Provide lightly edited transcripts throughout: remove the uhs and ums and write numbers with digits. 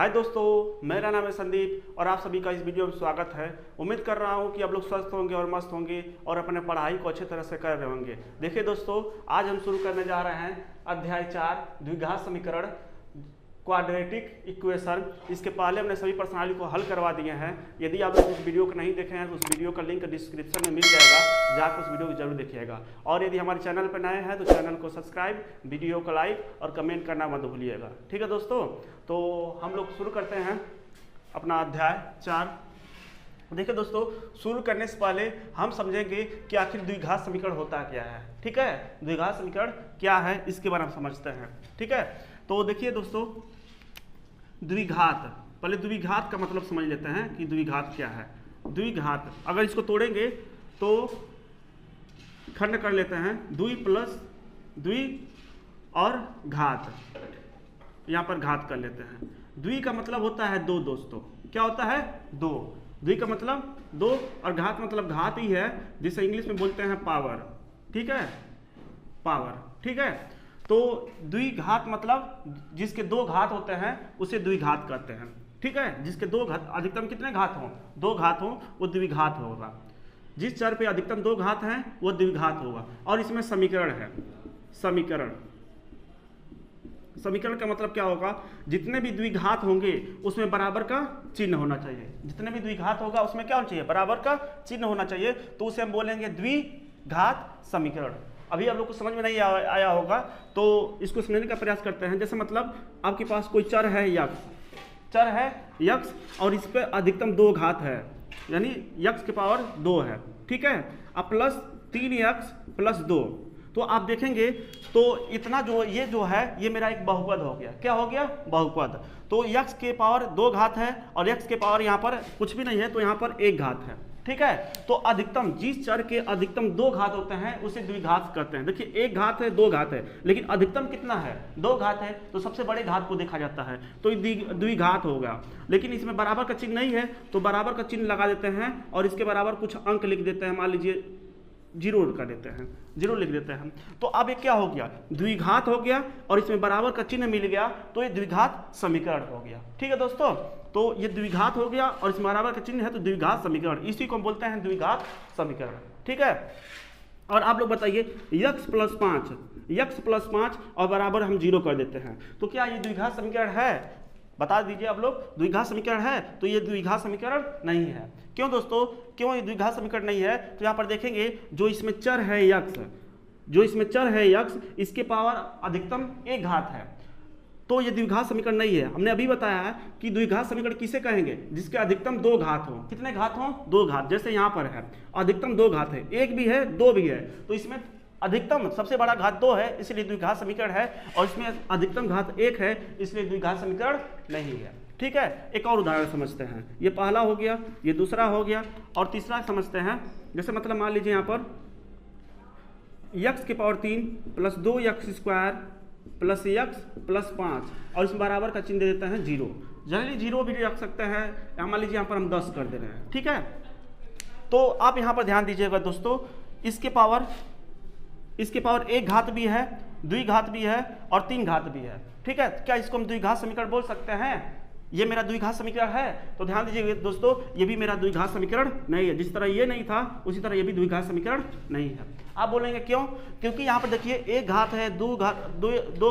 हाय दोस्तों, मेरा नाम है संदीप और आप सभी का इस वीडियो में स्वागत है। उम्मीद कर रहा हूं कि आप लोग स्वस्थ होंगे और मस्त होंगे और अपने पढ़ाई को अच्छे तरह से कर रहे होंगे। देखिए दोस्तों, आज हम शुरू करने जा रहे हैं अध्याय 4 द्विघात समीकरण क्वाड्रेटिक इक्वेशन। इसके पहले हमने सभी प्रश्नावली को हल करवा दिए हैं। यदि आप लोग उस वीडियो को नहीं देखे हैं तो उस वीडियो का लिंक डिस्क्रिप्शन में मिल जाएगा, जाकर उस वीडियो को जरूर देखिएगा। और यदि हमारे चैनल पर नए हैं तो चैनल को सब्सक्राइब, वीडियो को लाइक और कमेंट करना मत भूलिएगा। ठीक है दोस्तों, तो हम लोग शुरू करते हैं अपना अध्याय 4। देखिए दोस्तों, शुरू करने से पहले हम समझेंगे कि आखिर द्विघात समीकरण होता क्या है। ठीक है, द्विघात समीकरण क्या है इसके बारे में समझते हैं। ठीक है, तो देखिए दोस्तों, द्विघात, पहले द्विघात का मतलब समझ लेते हैं कि द्विघात क्या है। द्विघात, अगर इसको तोड़ेंगे तो खंड कर लेते हैं, द्वि प्लस द्वि और घात, यहाँ पर घात कर लेते हैं। द्वि का मतलब होता है दो दोस्तों, क्या होता है? दो। द्वि का मतलब दो और घात मतलब घात ही है, जिसे इंग्लिश में बोलते हैं पावर। ठीक है, पावर। ठीक है, तो द्विघात मतलब जिसके दो घात होते हैं उसे द्विघात कहते हैं। ठीक है, जिसके दो घात, अधिकतम कितने घात हों? दो घात हों, वो द्विघात होगा। जिस चर पे अधिकतम दो घात हैं वो द्विघात होगा। और इसमें समीकरण है, समीकरण। समीकरण का मतलब क्या होगा? जितने भी द्विघात होंगे उसमें बराबर का चिन्ह होना चाहिए। जितने भी द्विघात होगा उसमें क्या होना चाहिए? बराबर का चिन्ह होना चाहिए। तो उसे हम बोलेंगे द्विघात समीकरण। अभी आप लोग को समझ में नहीं आया होगा तो इसको समझने का प्रयास करते हैं। जैसे मतलब आपके पास कोई चर है यक्स, चर है यक्स और इस पर अधिकतम दो घात है, यानी यक्स की पावर 2 है। ठीक है, अब प्लस 3x प्लस 2, तो आप देखेंगे तो इतना ये जो है ये मेरा एक बहुपद हो गया। क्या हो गया? बहुपद। तो x के पावर 2 घात है और x के पावर यहाँ पर कुछ भी नहीं है, तो यहाँ पर 1 घात है। ठीक है, तो अधिकतम जिस चर के अधिकतम 2 घात होते हैं उसे द्विघात कहते हैं। देखिए 1 घात है, 2 घात है, लेकिन अधिकतम कितना है? 2 घात है, तो सबसे बड़े घात को देखा जाता है, तो द्विघात होगा। लेकिन इसमें बराबर का चिन्ह नहीं है, तो बराबर का चिन्ह लगा देते हैं और इसके बराबर कुछ अंक लिख देते हैं। मान लीजिए 0 कर देते हैं, 0 लिख देते हैं। तो अब ये क्या हो गया? द्विघात हो गया और इसमें बराबर का चिन्ह मिल गया, तो ये द्विघात समीकरण हो गया। ठीक है दोस्तों, तो ये द्विघात हो गया और इसमें बराबर का चिन्ह है, तो द्विघात समीकरण, इसी को हम बोलते हैं द्विघात समीकरण। ठीक है, और आप लोग बताइए x प्लस 5 और बराबर हम 0 कर देते हैं, तो क्या ये द्विघात समीकरण है? बता दीजिए आप लोग, द्विघात समीकरण है? तो ये द्विघात समीकरण नहीं है। क्यों दोस्तों, क्यों ये द्विघात समीकरण नहीं है? तो यहाँ पर देखेंगे जो इसमें चर है यक्स, इसके पावर अधिकतम 1 घात है, तो ये द्विघात समीकरण नहीं है। हमने अभी बताया है कि द्विघात समीकरण किसे कहेंगे? जिसके अधिकतम 2 घात हो। कितने घात हो? 2 घात। जैसे यहाँ पर है अधिकतम 2 घात है, 1 भी है 2 भी है, तो इसमें अधिकतम सबसे बड़ा घात 2 है, इसलिए द्विघात समीकरण है, और इसमें अधिकतम घात 1 है, इसलिए द्विघात समीकरण नहीं है। ठीक है, एक और उदाहरण समझते हैं। ये पहला हो गया, ये दूसरा हो गया, और तीसरा समझते हैं। जैसे मतलब मान लीजिए यहाँ पर x की power 3 plus 2x square plus x plus 5 और इसमें बराबर का चिन्ह दे देते हैं 0। जनरली 0 भी रख सकते हैं। मान लीजिए यहाँ पर हम 10 कर दे रहे हैं। ठीक है, तो आप यहाँ पर ध्यान दीजिएगा दोस्तों, इसके पावर 1 घात भी है, द्विघात भी है और 3 घात भी है। ठीक है, क्या इसको हम द्विघात समीकरण बोल सकते हैं? ये मेरा द्विघात समीकरण है। तो ध्यान दीजिए दोस्तों, ये भी मेरा द्विघात समीकरण नहीं है। जिस तरह ये नहीं था उसी तरह ये भी द्विघात समीकरण नहीं है। आप बोलेंगे क्यों? क्योंकि यहाँ पर देखिए 1 घात है, 2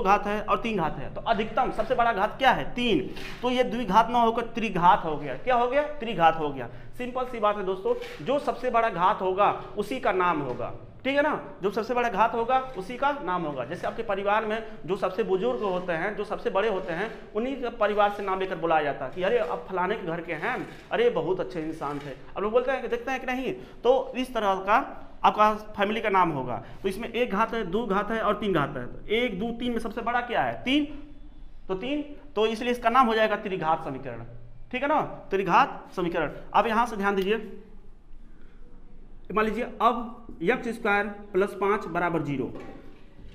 घात है और 3 घात है, तो अधिकतम सबसे बड़ा घात क्या है? 3। तो ये द्विघात न होकर त्रिघात हो गया। क्या हो गया? त्रिघात हो गया। सिंपल सी बात है दोस्तों, जो सबसे बड़ा घात होगा उसी का नाम होगा। ठीक है ना, जो सबसे बड़ा घात होगा उसी का नाम होगा। जैसे आपके परिवार में जो सबसे बुजुर्ग होते हैं, जो सबसे बड़े होते हैं, उन्हीं के परिवार से नाम लेकर बुलाया जाता है कि अरे अब फलाने के घर के हैं, अरे बहुत अच्छे इंसान थे। अब लोग बोलते हैं कि देखते हैं कि नहीं, तो इस तरह का आपका फैमिली का नाम होगा। तो इसमें 1 घात है, 2 घात है और 3 घात है। तो 1, 2, 3 में सबसे बड़ा क्या है? 3। तो 3, तो इसलिए इसका नाम हो जाएगा त्रिघात समीकरण। ठीक है ना, त्रिघात समीकरण। अब यहाँ से ध्यान दीजिए, मान लीजिए अब x स्क्वायर प्लस 5 बराबर 0।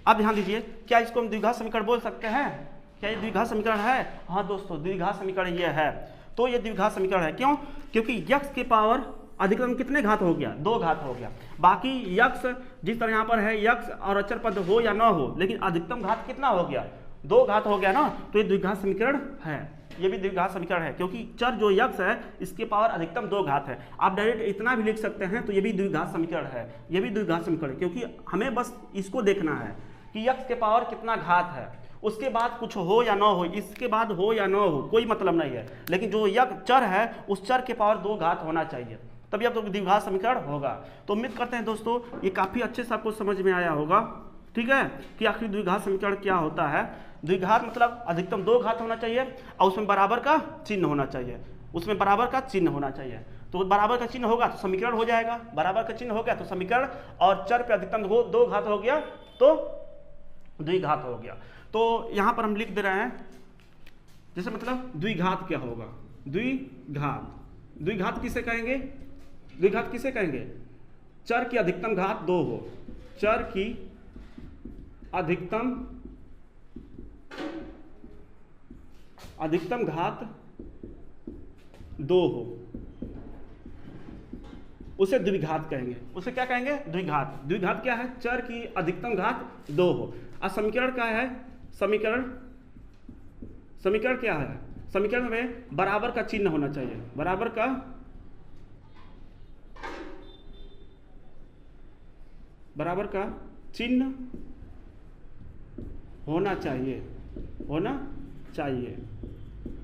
अब ध्यान दीजिए, क्या इसको हम द्विघात समीकरण बोल सकते हैं? क्या ये द्विघात समीकरण है? हाँ दोस्तों, द्विघात समीकरण ये है। तो ये द्विघात समीकरण है। क्यों? क्योंकि x के पावर अधिकतम कितने घात हो गया? 2 घात हो गया। बाकी x जिस तरह यहाँ पर है x और अचर पद हो या ना हो, लेकिन अधिकतम घात कितना हो गया? 2 घात हो गया ना, तो ये द्विघात समीकरण है। ये भी द्विघात समीकरण है, क्योंकि चर जो यक्स है इसके पावर अधिकतम 2 घात है। आप डायरेक्ट इतना भी लिख सकते हैं तो ये भी द्विघात समीकरण है, ये भी द्विघात समीकरण है, क्योंकि हमें बस इसको देखना है कि यक्स के पावर कितना घात है, उसके बाद कुछ हो या ना हो, इसके बाद हो या ना हो कोई मतलब नहीं है, लेकिन जो यक्स चर है उस चर के पावर 2 घात होना चाहिए, तभी अब तो द्विघात समीकरण होगा। तो उम्मीद करते हैं दोस्तों ये काफ़ी अच्छे से आपको समझ में आया होगा, ठीक है, कि आखिर द्विघात समीकरण क्या होता है। द्विघात मतलब अधिकतम 2 घात होना चाहिए और उसमें बराबर का चिन्ह होना चाहिए, उसमें बराबर का चिन्ह होना चाहिए। तो बराबर का चिन्ह होगा तो समीकरण हो जाएगा, बराबर का चिन्ह हो गया तो समीकरण, और चर पे अधिकतम 2 घात हो गया तो द्विघात हो गया। तो यहाँ पर हम लिख दे रहे हैं, जैसे मतलब द्विघात क्या होगा, द्विघात किसे कहेंगे, द्विघात किसे कहेंगे, चर की अधिकतम घात 2 हो, चर की अधिकतम घात 2 हो, उसे द्विघात कहेंगे। उसे क्या कहेंगे, द्विघात। द्विघात क्या है, चर की अधिकतम घात 2 हो। और समीकरण क्या है, समीकरण क्या है, समीकरण में बराबर का चिन्ह होना चाहिए, बराबर का चिन्ह होना चाहिए,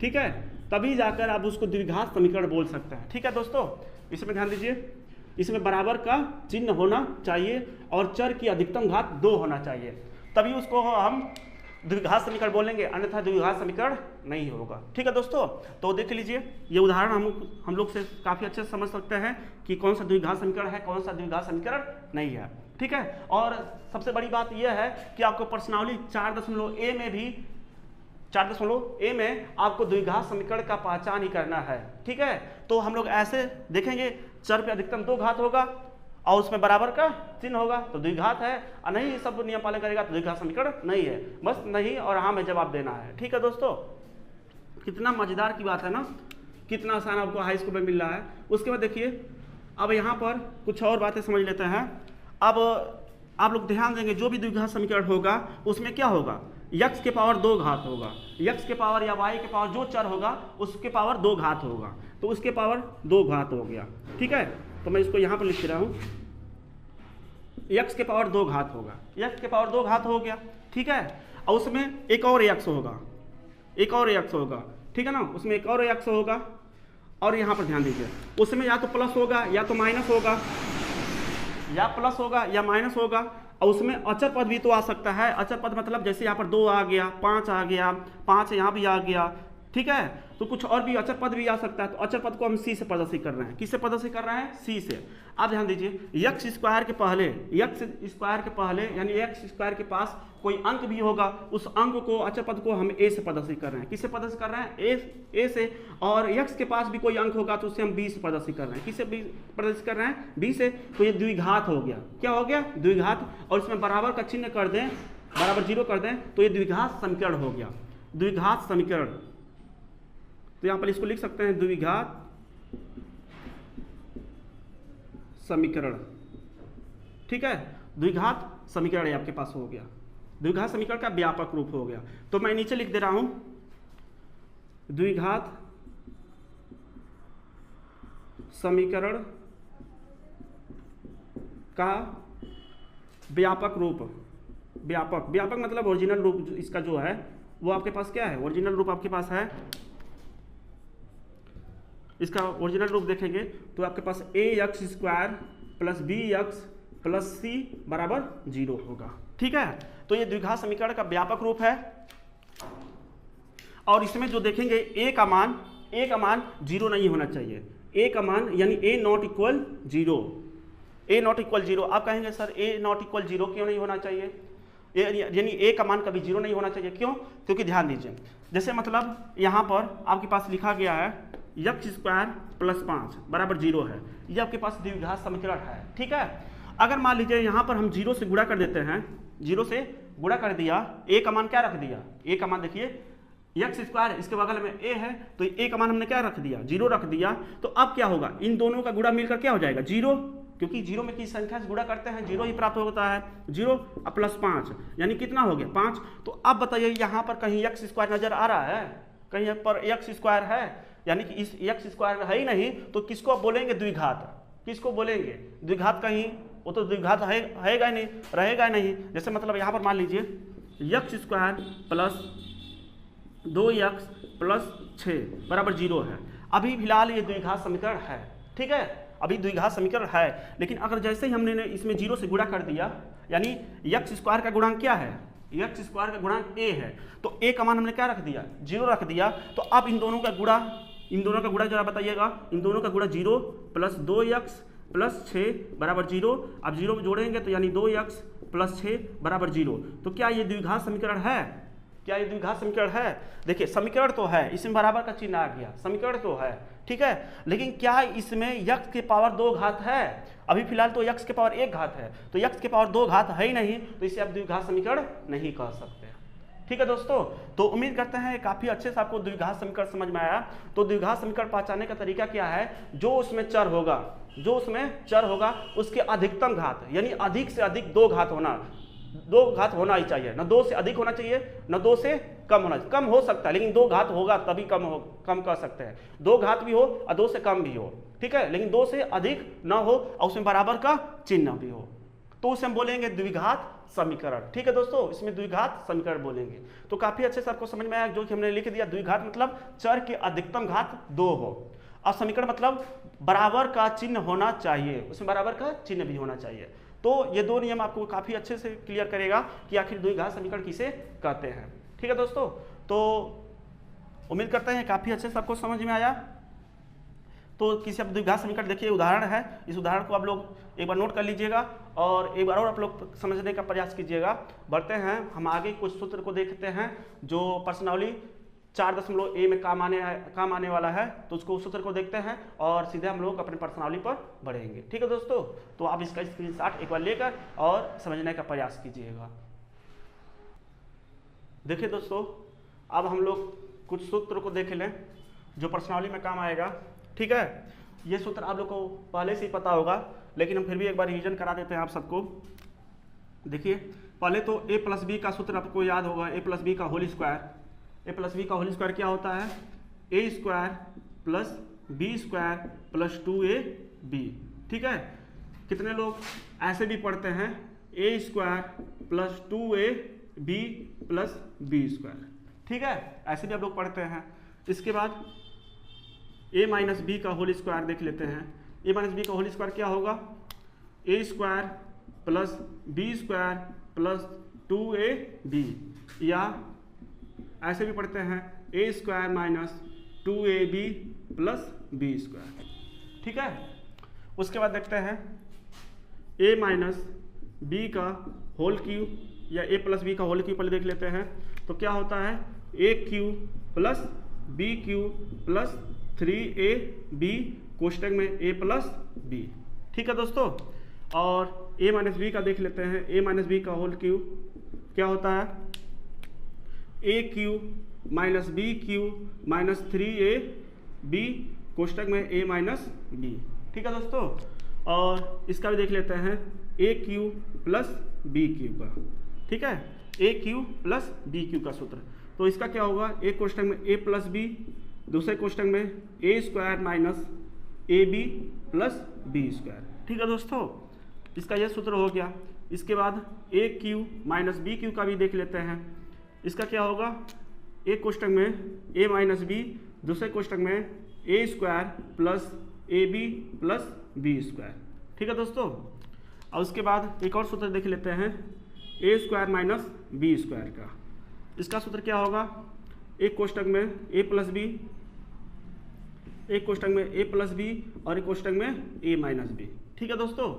ठीक है, तभी जाकर आप उसको द्विघात समीकरण बोल सकते हैं। ठीक है दोस्तों, इसमें ध्यान दीजिए, इसमें बराबर का चिन्ह होना चाहिए और चर की अधिकतम घात 2 होना चाहिए, तभी उसको हम द्विघात समीकरण बोलेंगे, अन्यथा द्विघात समीकरण नहीं होगा। ठीक है दोस्तों, तो देख लीजिए ये उदाहरण हम लोग से काफ़ी अच्छे से समझ सकते हैं कि कौन सा द्विघात समीकरण है, कौन सा द्विघात समीकरण नहीं है। ठीक है, और सबसे बड़ी बात यह है कि आपको प्रश्नावली 4.a में भी 4.a में आपको द्विघात समीकरण का पहचान ही करना है। ठीक है, तो हम लोग ऐसे देखेंगे, चर पे अधिकतम 2 घात होगा और उसमें बराबर का चिन्ह होगा तो द्विघात है, और नहीं सब नियम पालन करेगा तो द्विघात समीकरण नहीं है। बस नहीं और हाँ में जवाब देना है। ठीक है दोस्तों, कितना मजेदार की बात है ना, कितना आसान आपको हाई स्कूल में मिल रहा है। उसके बाद देखिए, अब यहाँ पर कुछ और बातें समझ लेते हैं। अब आप लोग ध्यान देंगे, जो भी द्विघात समीकरण होगा उसमें क्या होगा, यक्स के पावर 2 घात होगा, यक्स के पावर या वाई के पावर जो चर होगा उसके पावर 2 घात होगा, तो उसके पावर 2 घात हो गया। ठीक है, तो मैं इसको यहाँ पर लिख रहा हूँ, यक्स के पावर 2 घात होगा, यक्स के पावर 2 घात हो गया। ठीक है, और उसमें एक और यक्स होगा, एक और यक्स होगा, ठीक है ना, उसमें एक और यक्स होगा। और यहाँ पर ध्यान दीजिए, उसमें या तो प्लस होगा या तो माइनस होगा, या प्लस होगा या माइनस होगा, और उसमें अचर पद भी तो आ सकता है। अचर पद मतलब जैसे यहाँ पर 2 आ गया, 5 आ गया, 5 यहाँ भी आ गया। ठीक है, तो कुछ और भी अचर पद भी आ सकता है, तो अचर पद को हम सी से प्रदर्शित कर रहे हैं। किससे प्रदर्शित कर रहे हैं, सी से। आप ध्यान दीजिए, यक्स स्क्वायर के पहले यानी एक्स स्क्वायर के पास कोई अंक भी होगा, उस अंक को, अचर पद को हम ए से प्रदर्शित कर रहे हैं। किससे प्रदर्शित कर रहे हैं, ए से। और यक्स के पास भी कोई अंक होगा तो उसे हम बी से प्रदर्शित कर रहे हैं। किससे प्रदर्शित कर रहे हैं, बी से। तो ये द्विघात हो गया, क्या हो गया, द्विघात। और इसमें बराबर का चिन्ह कर दें, बराबर 0 कर दें, तो ये द्विघात समीकरण हो गया, द्विघात समीकरण। तो यहाँ पर इसको लिख सकते हैं, द्विघात समीकरण। ठीक है, द्विघात समीकरण ये आपके पास हो गया, द्विघात समीकरण का व्यापक रूप हो गया। तो मैं नीचे लिख दे रहा हूं, द्विघात समीकरण का व्यापक रूप, व्यापक मतलब ओरिजिनल रूप इसका जो है वो आपके पास क्या है, ओरिजिनल रूप आपके पास है। इसका ओरिजिनल रूप देखेंगे तो आपके पास ax² plus bx plus c बराबर 0 होगा। ठीक है, तो ये द्विघात समीकरण का व्यापक रूप है। और इसमें जो देखेंगे a का मान 0 नहीं होना चाहिए, a का मान यानी a not equal 0, a not equal 0। आप कहेंगे सर a नॉट इक्वल 0 क्यों नहीं होना चाहिए, यानी a का मान कभी 0 नहीं होना चाहिए, क्यों, क्योंकि ध्यान दीजिए, जैसे मतलब यहाँ पर आपके पास लिखा गया है x² प्लस 5 बराबर 0 है, ये आपके पास द्विघात समीकरण है। ठीक है, अगर मान लीजिए यहाँ पर हम 0 से गुणा कर देते हैं, 0 से गुणा कर दिया, a का मान क्या रख दिया, a का मान देखिए x², इसके बगल में a है तो a का मान हमने क्या रख दिया, 0 रख दिया। तो अब क्या होगा, इन दोनों का गुणा मिलकर क्या हो जाएगा, 0, क्योंकि 0 में किस संख्या से गुणा करते हैं 0 ही प्राप्त होता है, 0 प्लस 5 यानी कितना हो गया, 5। तो अब बताइए यहाँ पर कहीं x² नजर आ रहा है, कहीं यहाँ पर एक्स स्क्वायर है, यानी कि इस एक्स स्क्वायर है ही नहीं, तो किसको आप बोलेंगे द्विघात, किसको बोलेंगे द्विघात, कहीं वो तो द्विघात हैगा ही नहीं, रहेगा ही नहीं। जैसे मतलब यहाँ पर मान लीजिए x square plus 2x plus 6 बराबर 0 है। अभी फिलहाल ये द्विघात समीकरण है, ठीक है, अभी द्विघात समीकरण है। लेकिन अगर जैसे ही हमने इसमें 0 से गुणा कर दिया, यानी एक्स स्क्वायर का गुणांक क्या है, एक्स स्क्वायर का गुणांक a है, तो a का मान हमने क्या रख दिया, 0 रख दिया। तो अब इन दोनों का गुणा जरा बताइएगा, इन दोनों का गुणा 0 प्लस 2x प्लस 6 बराबर 0। अब 0 में जोड़ेंगे तो यानी 2x प्लस 6 बराबर 0। तो क्या ये द्विघात समीकरण है, क्या ये द्विघात समीकरण है? देखिए समीकरण तो है, इसमें बराबर का चिन्ह आ गया, समीकरण तो है, ठीक है, लेकिन क्या इसमें x के पावर 2 घात है? अभी फिलहाल तो x के पावर 1 घात है, तो x के पावर 2 घात है ही नहीं, तो इसे आप द्विघात समीकरण नहीं कह सकते। ठीक है दोस्तों, तो उम्मीद करते हैं काफी अच्छे से आपको द्विघात समीकरण समझ में आया। तो द्विघात समीकरण पहचानने का तरीका क्या है, जो उसमें चर होगा उसके अधिकतम घात, यानी अधिक से अधिक 2 घात होना ही चाहिए, न 2 से अधिक होना चाहिए, न 2 से कम होना चाहिए। कम हो सकता है लेकिन 2 घात होगा तभी कम कर सकते हैं, 2 घात भी हो और 2 से कम भी हो, ठीक है, लेकिन 2 से अधिक ना हो और उसमें बराबर का चिन्ह भी हो, तो उसे हम बोलेंगे द्विघात समीकरण। ठीक है दोस्तों, इसमें द्विघात समीकरण बोलेंगे। तो काफी अच्छे से आपको समझ में आया, जो कि हमने लिख दिया, द्विघात मतलब चर के अधिकतम घात 2 हो, और समीकरण मतलब बराबर का चिन्ह होना चाहिए, उसमें बराबर का चिन्ह भी होना चाहिए। तो ये 2 नियम आपको काफी अच्छे से क्लियर करेगा कि आखिर द्विघात समीकरण किसे कहते हैं। ठीक है दोस्तों, तो उम्मीद करते हैं काफी अच्छे से आपको समझ में आया। तो किसी अब द्विघात समीकरण देखिए, उदाहरण है, इस उदाहरण को आप लोग एक बार नोट कर लीजिएगा और एक बार और आप लोग समझने का प्रयास कीजिएगा। बढ़ते हैं हम आगे, कुछ सूत्र को देखते हैं जो प्रश्नावली 4.a में काम आने वाला है, तो उसको सूत्र को देखते हैं और सीधे हम लोग अपने प्रश्नावली पर बढ़ेंगे। ठीक है दोस्तों, तो आप इसका स्क्रीनशॉट एक बार लेकर और समझने का प्रयास कीजिएगा। देखिए दोस्तों, अब हम लोग कुछ सूत्र को देख लें जो प्रश्नावली में काम आएगा। ठीक है, ये सूत्र आप लोग को पहले से ही पता होगा, लेकिन हम फिर भी एक बार रिवीजन करा देते हैं आप सबको। देखिए, पहले तो a प्लस बी का सूत्र आपको याद होगा, a प्लस बी का होल स्क्वायर क्या होता है, a square plus B square plus 2ab। ठीक है, कितने लोग ऐसे भी पढ़ते हैं, a square plus 2ab plus B square. ठीक है, ऐसे भी आप लोग पढ़ते हैं। इसके बाद a माइनस बी का होल स्क्वायर देख लेते हैं। a माइनस बी का होल स्क्वायर क्या होगा, a square plus B square plus 2ab, या ऐसे भी पढ़ते हैं a square minus 2ab plus B square. ठीक है, उसके बाद देखते हैं a माइनस बी का होल क्यूब या a प्लस बी का होल क्यूब, पहले देख लेते हैं। तो क्या होता है, a cube plus B cube plus 3ab कोष्टक में a प्लस बी। ठीक है दोस्तों, और a माइनस बी का देख लेते हैं। a माइनस बी का होल क्यूब क्या होता है, a cube minus B cube minus 3ab कोष्टक में a माइनस बी। ठीक है दोस्तों, और इसका भी देख लेते हैं, a cube plus B cube का। ठीक है, a cube plus B cube का सूत्र, तो इसका क्या होगा, एक कोष्टक में a प्लस बी, दूसरे कोष्टक में a square minus ab plus B square. ठीक है दोस्तों, इसका यह सूत्र हो गया। इसके बाद a cube minus B cube का भी देख लेते हैं। इसका क्या होगा, एक कोष्टक में a माइनस बी, दूसरे कोष्टक में a square plus ab plus B square. ठीक है दोस्तों, और उसके बाद एक और सूत्र देख लेते हैं, a square minus B square का। इसका सूत्र क्या होगा, एक कोष्टक में a प्लस बी, एक कोष्टक में a प्लस बी और एक कोष्टक में a माइनस बी। ठीक है दोस्तों,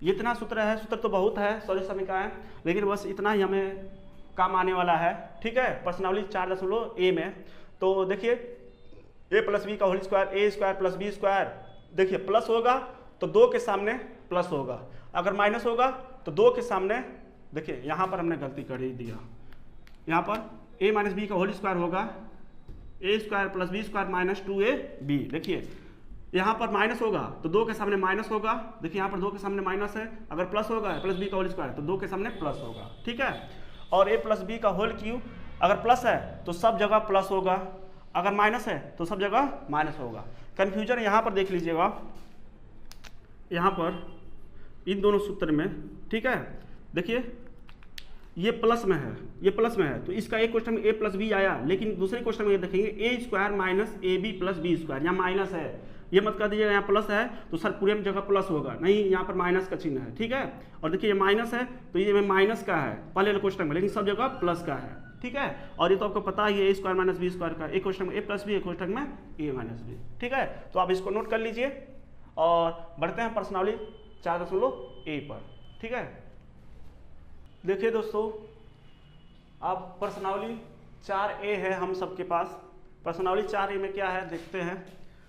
ये इतना सूत्र है, सूत्र तो बहुत है, सॉल्यूशन का है, लेकिन बस इतना ही हमें काम आने वाला है। ठीक है, प्रश्नावली 4.a में। तो देखिए, a प्लस बी का whole square, a square plus B square, देखिए प्लस होगा तो 2 के सामने प्लस होगा, अगर माइनस होगा तो 2 के सामने, देखिए यहाँ पर हमने गलती कर ही दिया, यहाँ पर a माइनस बी का होल स्क्वायर होगा a square plus B square minus 2ab। देखिए यहाँ पर माइनस होगा तो 2 के सामने माइनस होगा, देखिए यहाँ पर 2 के सामने माइनस है, अगर प्लस होगा प्लस बी का होल स्क्वायर तो 2 के सामने प्लस होगा। ठीक है, और a प्लस बी का होल क्यूब, अगर प्लस है तो सब जगह प्लस होगा, अगर माइनस है तो सब जगह माइनस होगा। कन्फ्यूजन यहाँ पर देख लीजिएगा, यहाँ पर इन दोनों सूत्र में, ठीक है, देखिए ये प्लस में है, ये प्लस में है, तो इसका एक क्वेश्चन में ए प्लस बी आया, लेकिन दूसरे क्वेश्चन में ये देखेंगे A square minus A B plus B square, यहाँ माइनस है, ये मत कर दीजिएगा यहाँ प्लस है तो सर पूरे जगह प्लस होगा, नहीं यहाँ पर माइनस का चिन्ह है, ठीक है। और देखिए ये माइनस है तो ये माइनस का है पहले क्वेश्चन में, लेकिन सब जगह प्लस का है, ठीक है। और ये तो आपको पता ही है ए स्क्वायर माइनस बी स्क्वायर का, एक क्वेश्चन में ए प्लस बी, एक क्वेश्चन में ए माइनस बी, ठीक है। तो आप इसको नोट कर लीजिए और बढ़ते हैं प्रश्नावली 4.a पर, ठीक है। देखिए दोस्तों, अब प्रश्नावली 4a है हम सबके पास। प्रश्नावली 4a में क्या है देखते हैं।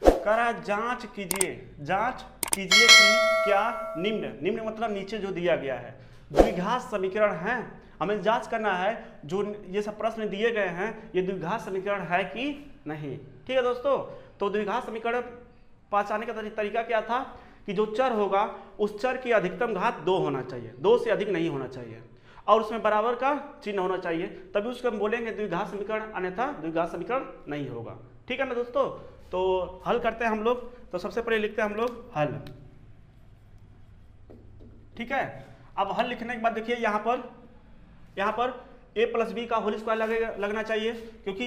कह रहा है जांच कीजिए कि क्या निम्न मतलब नीचे जो दिया गया है द्विघात समीकरण है। हमें जांच करना है जो ये सब प्रश्न दिए गए हैं ये द्विघात समीकरण है कि नहीं, ठीक है दोस्तों। तो द्विघात समीकरण पहचानने का तरीका क्या था कि जो चर होगा उस चर की अधिकतम घात 2 होना चाहिए, 2 से अधिक नहीं होना चाहिए, और उसमें बराबर का चिन्ह होना चाहिए, तभी उसको हम बोलेंगे द्विघात समीकरण, अन्यथा द्विघात समीकरण नहीं होगा, ठीक है ना दोस्तों। तो हल करते हैं हम लोग। तो सबसे पहले लिखते हैं हम लोग हल, ठीक है। अब हल लिखने के बाद देखिए यहाँ पर a प्लस बी का होल स्क्वायर लगना चाहिए, क्योंकि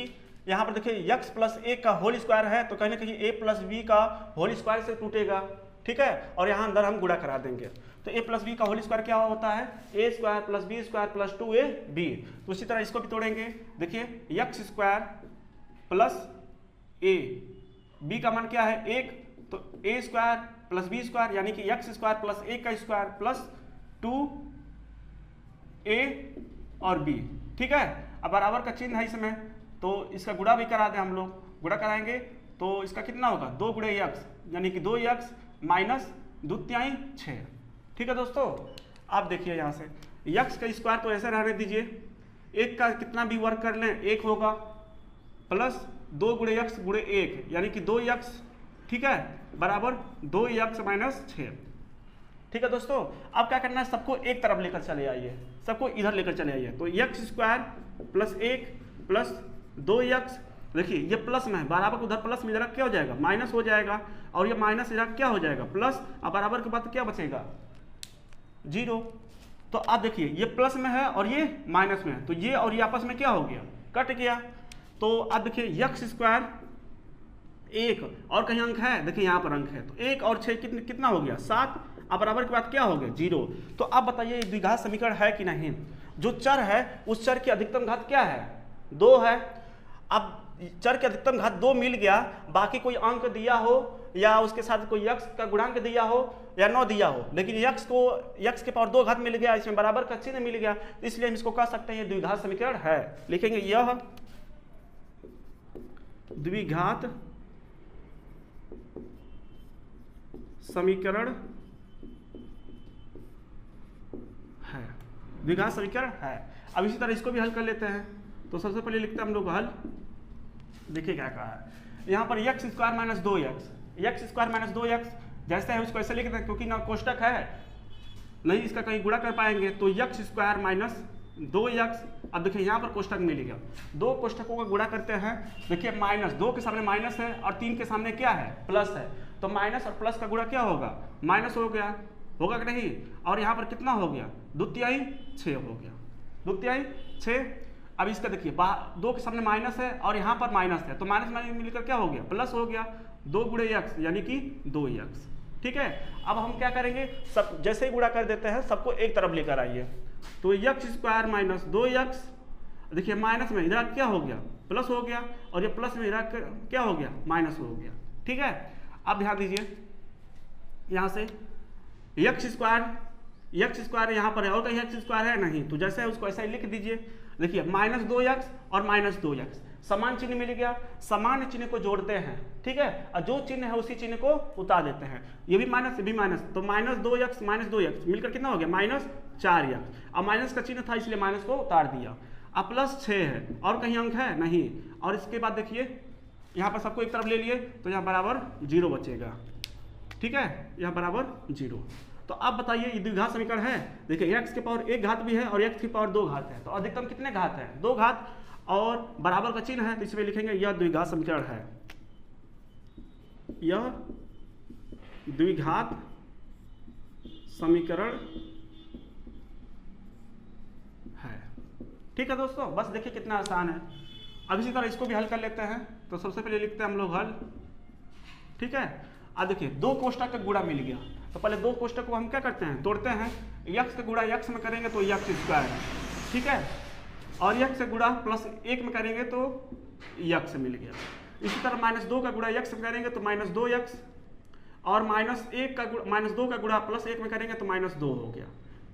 यहाँ पर देखिए x प्लस ए का होल स्क्वायर है तो कहीं ना कहीं a प्लस बी का होल स्क्वायर से टूटेगा, ठीक है। और यहाँ अंदर हम गुणा करा देंगे, तो a प्लस बी का होल स्क्वायर क्या होता है a square plus B square plus 2ab। तो उसी तरह इसको भी तोड़ेंगे, देखिए x square plus a, b का मान क्या है 1, तो a square plus B square यानी कि x स्क्वायर प्लस a का स्क्वायर प्लस 2a और b, ठीक है। अब बराबर का चिन्ह है इसमें, तो इसका गुणा भी करा दें हम लोग, गुणा कराएंगे तो इसका कितना होगा 2 गुणे x यानी कि 2x माइनस 2 तिहाई 6, ठीक है दोस्तों। आप देखिए यहाँ से x का स्क्वायर तो ऐसे रहने दीजिए, 1 का कितना भी वर्ग कर लें 1 होगा, प्लस 2 गुणे x गुणे 1 यानी कि 2x, ठीक है, बराबर 2x माइनस 6, ठीक है दोस्तों। अब क्या करना है, सबको एक तरफ लेकर चले आइए, सबको इधर लेकर चले आइए, तो x square plus 1 plus 2x, देखिए ये प्लस में है, बराबर उधर प्लस में इधर क्या हो जाएगा माइनस हो जाएगा, और ये माइनस इधर क्या हो जाएगा प्लस, अब बराबर के बाद क्या बचेगा 0। तो आप देखिए ये प्लस में है और ये माइनस में है, तो ये और ये आपस में क्या हो गया कट गया। तो आप देखिए x स्क्वायर 1 और कहीं अंक है, देखिए यहाँ पर अंक है, तो 1 और 6 कितना हो गया 7, अब बराबर के बाद क्या हो गया 0। तो आप बताइए द्विघात समीकरण है कि नहीं। जो चर है उस चर की अधिकतम घात क्या है 2 है। अब चर की अधिकतम घात 2 मिल गया, बाकी कोई अंक दिया हो या उसके साथ कोई x का गुणांक दिया हो या न दिया हो, लेकिन x के पावर 2 घात मिल गया, इसमें बराबर का चिन्ह मिल गया, तो इसलिए हम इसको कह सकते हैं द्विघात समीकरण है। लिखेंगे यह द्विघात समीकरण है, द्विघात समीकरण है। अब इसी तरह इसको भी हल कर लेते हैं। तो सबसे पहले लिखते हैं हम लोग हल, देखिए क्या कहा है यहाँ पर x स्क्वायर माइनस 2x, जैसे है उसको ऐसे लिख दें क्योंकि ना कोष्टक है, नहीं इसका कहीं गुणा कर पाएंगे, तो x स्क्वायर माइनस 2x। अब देखिए यहाँ पर कोष्टक मिलेगा, 2 कोष्टकों का गुणा करते हैं, देखिए माइनस 2 के सामने माइनस है और 3 के सामने क्या है प्लस है, तो माइनस और प्लस का गुणा क्या होगा माइनस हो गया, होगा कि नहीं। और यहाँ पर कितना हो गया 2 तिहाई 6 हो गया, 2 तिहाई 6। अब इसका देखिए 2 के सामने माइनस है और यहाँ पर माइनस है, तो माइनस माइनस मिलकर क्या हो गया प्लस हो गया, 2 गुणे x यानी कि 2x, ठीक है। अब हम क्या करेंगे, सब जैसे ही गुणा कर देते हैं सबको एक तरफ लेकर आइए, तो x स्क्वायर माइनस 2x, देखिए माइनस में इधर क्या हो गया प्लस हो गया, और ये प्लस में इधर क्या हो गया माइनस हो गया, ठीक है। अब ध्यान दीजिए यहाँ से x स्क्वायर यहाँ पर है और कहीं x स्क्वायर है नहीं, तो जैसे है उसको ऐसा ही लिख दीजिए। देखिए माइनस 2x और माइनस 2x समान चिन्ह मिल गया, समान चिन्ह को जोड़ते हैं, ठीक है, और जो चिन्ह है उसी चिन्ह को उतार देते हैं, ये भी माइनस ये भी माइनस, तो माइनस 2x मिलकर कितना हो गया माइनस 4x। अब माइनस का चिन्ह था इसलिए माइनस को उतार दिया। अब प्लस 6 है और कहीं अंक है नहीं, और इसके बाद देखिए यहाँ पर सबको एक तरफ ले लिए तो यहाँ बराबर 0 बचेगा, ठीक है, यहाँ बराबर 0। तो आप बताइए ये द्विघात समीकरण है। देखिए x के पावर 1 घात भी है और x की पावर 2 घात है, तो अधिकतम कितने घात है 2 घात, और बराबर का चिन्ह है तो इसमें लिखेंगे यह द्विघात समीकरण है, यह द्विघात समीकरण है। ठीक है दोस्तों, बस देखिए कितना आसान है। अब इसी तरह इसको भी हल कर लेते हैं। तो सबसे पहले लिखते हैं हम लोग हल। ठीक है, अब देखिए दो कोष्टक का गुणा मिल गया, तो पहले दो कोष्टक को हम क्या करते हैं, तोड़ते हैं। यक्स का गुणा यक्स में करेंगे तो यक्स स्क्वायर है, ठीक है, और यक्स का गुणा प्लस 1 में करेंगे तो यक्स मिल गया। इसी तरह -2 का गुणा यक्स में करेंगे तो -2x, और -2 का गुणा प्लस 1 में करेंगे तो -2 हो गया।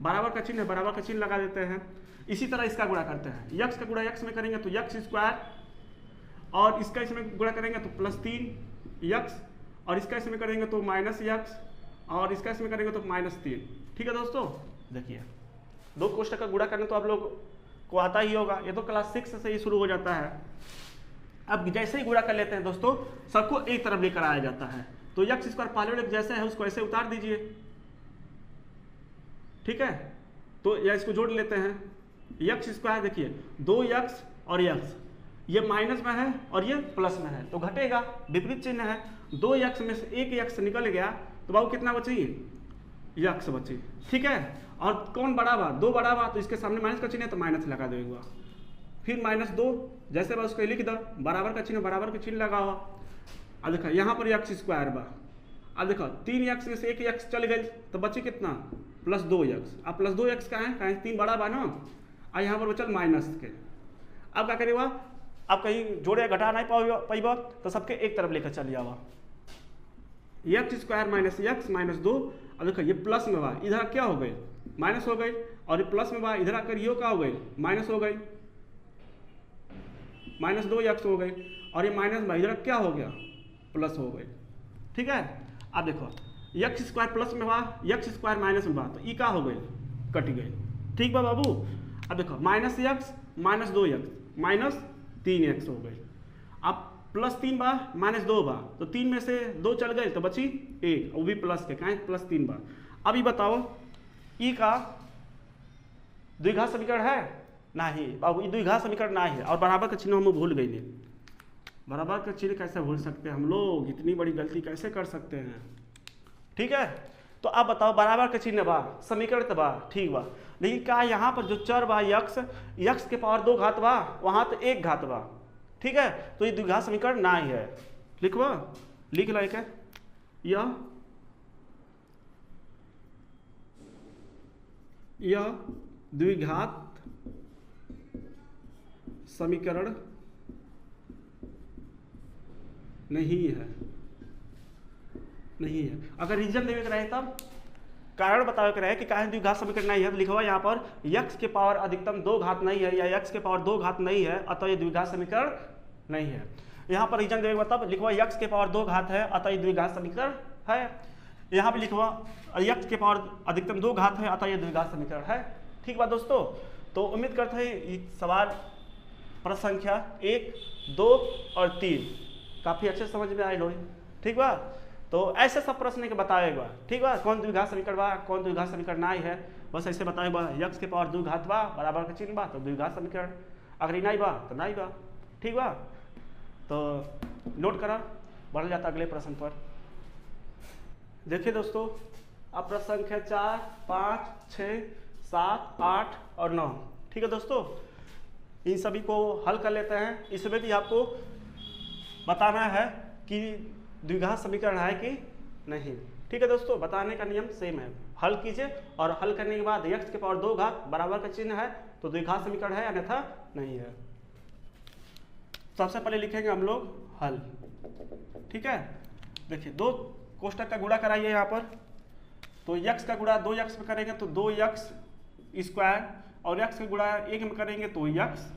बराबर का चिन्ह है, बराबर का चिन्ह लगा देते हैं। इसी तरह इसका गुणा करते हैं, यक्स का गुणा यक्स में करेंगे तो यक्स स्क्वायर, और इसका इसमें गुणा करेंगे तो +3 यक्स, और इसका इसमें करेंगे तो -यक्स, और इसका इसमें करेंगे तो -3। ठीक है दोस्तों, देखिए दो कोष्टक का गुणा करना तो आप लोग को आता ही होगा, ये तो क्लास 6 से ही शुरू हो जाता है। अब जैसे ही गुणा कर लेते हैं दोस्तों, सबको एक तरफ लेकर आया जाता है। तो यक्स स्क्वायर पहले वाले जैसा है उसको ऐसे उतार दीजिए, ठीक है। तो या इसको जोड़ लेते हैं, यक्स स्क्वायर देखिए 2x और यक्स, ये माइनस में है और ये प्लस में है तो घटेगा, विपरीत चिन्ह है। 2x में से 1 यक्स निकल गया तो बाबू कितना बची, यक्स बची, ठीक है। और कौन बड़ा बा, 2 बड़ा बा, तो इसके सामने माइनस का चिन्ह है तो माइनस लगा देगा। फिर -2 जैसे बा उसको लिख दो, बराबर का चिन्ह बराबर का चिन्ह लगा हुआ। अब देखो यहाँ पर यक्स स्क्वायर बा, अब देखो 3x में से 1 यक्स चल गई तो बची कितना, +2x। अब +2x का है, कहीं 3 बड़ा बा ना, और यहाँ पर बचल माइनस के। अब क्या करेगा, अब कहीं जोड़े घटा नहीं पाइबा तो सबके एक तरफ लेकर चल जावा, यक्स स्क्वायर माइनस यक्स -2। अब देखो ये प्लस में बा, इधर क्या हो गई, माइनस हो गई, और ये प्लस में बा, इधर आकर ये क्या हो गई, माइनस हो गई, -2x हो गई, और ये माइनस में इधर क्या हो गया, प्लस हो गई, ठीक है। अब देखो यक्स स्क्वायर प्लस में बा, यक्स स्क्वायर माइनस में बा, तो ई क्या हो गई, कट गई, ठीक बा बाबू। अब देखो -x -2x -3x हो गई। अब +3 बा -2 बा, तो 3 में से 2 चल गए तो बची 1, वो भी प्लस के, कहें +3 बा। अब ये बताओ ई का द्विघात समीकरण है, नहीं बाबू, ये द्विघात समीकरण नहीं है। और बराबर का चिन्ह हम भूल गए नहीं, बराबर का चिन्ह कैसे भूल सकते हैं हम लोग, इतनी बड़ी गलती कैसे कर सकते हैं, ठीक है। तो अब बताओ बराबर का चिन्ह बा, समीकरण तो बा, ठीक बा, लेकिन क्या यहाँ पर जो चर बा यक्स के पावर 2 घात बा, वहाँ तो 1 घात बा, ठीक है। तो ये द्विघात समीकरण ना ही है, लिखवा लिख लो, एक यह द्विघात समीकरण नहीं है, नहीं है। अगर रीजन देवे के रहे तब कारण बतावे के रहे कि काहे द्विघात समीकरण नहीं है, तो लिखवा यहाँ पर यक्स के पावर अधिकतम 2 घात नहीं है, या यक्स के पावर 2 घात नहीं है, अतः ये द्विघात समीकरण नहीं है। यहाँ पर रीजन देवे तब लिखवा यक्स के पावर 2 घात है, अतः ये द्विघात समीकरण है। यहाँ पे लिखवा यक्स के पावर अधिकतम 2 घात है, अतः ये द्विघात समीकरण है, ठीक बा दोस्तों। तो उम्मीद करते हैं सवाल प्रश्न संख्या 1, 2 और 3 काफ़ी अच्छे समझ में आए लोग, ठीक बा। तो ऐसे सब प्रश्न के बताएगा, ठीक बा, कौन द्विघात समीकरण बा, कौन द्विघात समीकरण नहीं है, बस ऐसे बताएगा। यक्स के पावर 2 घात बा, बराबर का चिन्ह बा, तो द्विघात समीकरण, अगर नहीं बा तो नहीं बा, ठीक बा। तो नोट करा, बढ़ जाता अगले प्रश्न पर। देखिए दोस्तों, अब प्रश्न संख्या 4, 5, 6, 7, 8 और 9, ठीक है दोस्तों, इन सभी को हल कर लेते हैं। इसमें भी आपको बताना है कि द्विघात समीकरण है कि नहीं, ठीक है दोस्तों। बताने का नियम सेम है, हल कीजिए और हल करने के बाद यक्स के पावर 2 घात बराबर का चिन्ह है तो द्विघात समीकरण है, अन्यथा नहीं है। सबसे पहले लिखेंगे हम लोग हल, ठीक है। देखिए दो कोष्टक का गुणा कराइए यहाँ पर, तो यक्स का गुणा 2x में करेंगे तो 2x स्क्वायर, और यक्स का गुणा 1 में करेंगे तो यक्स,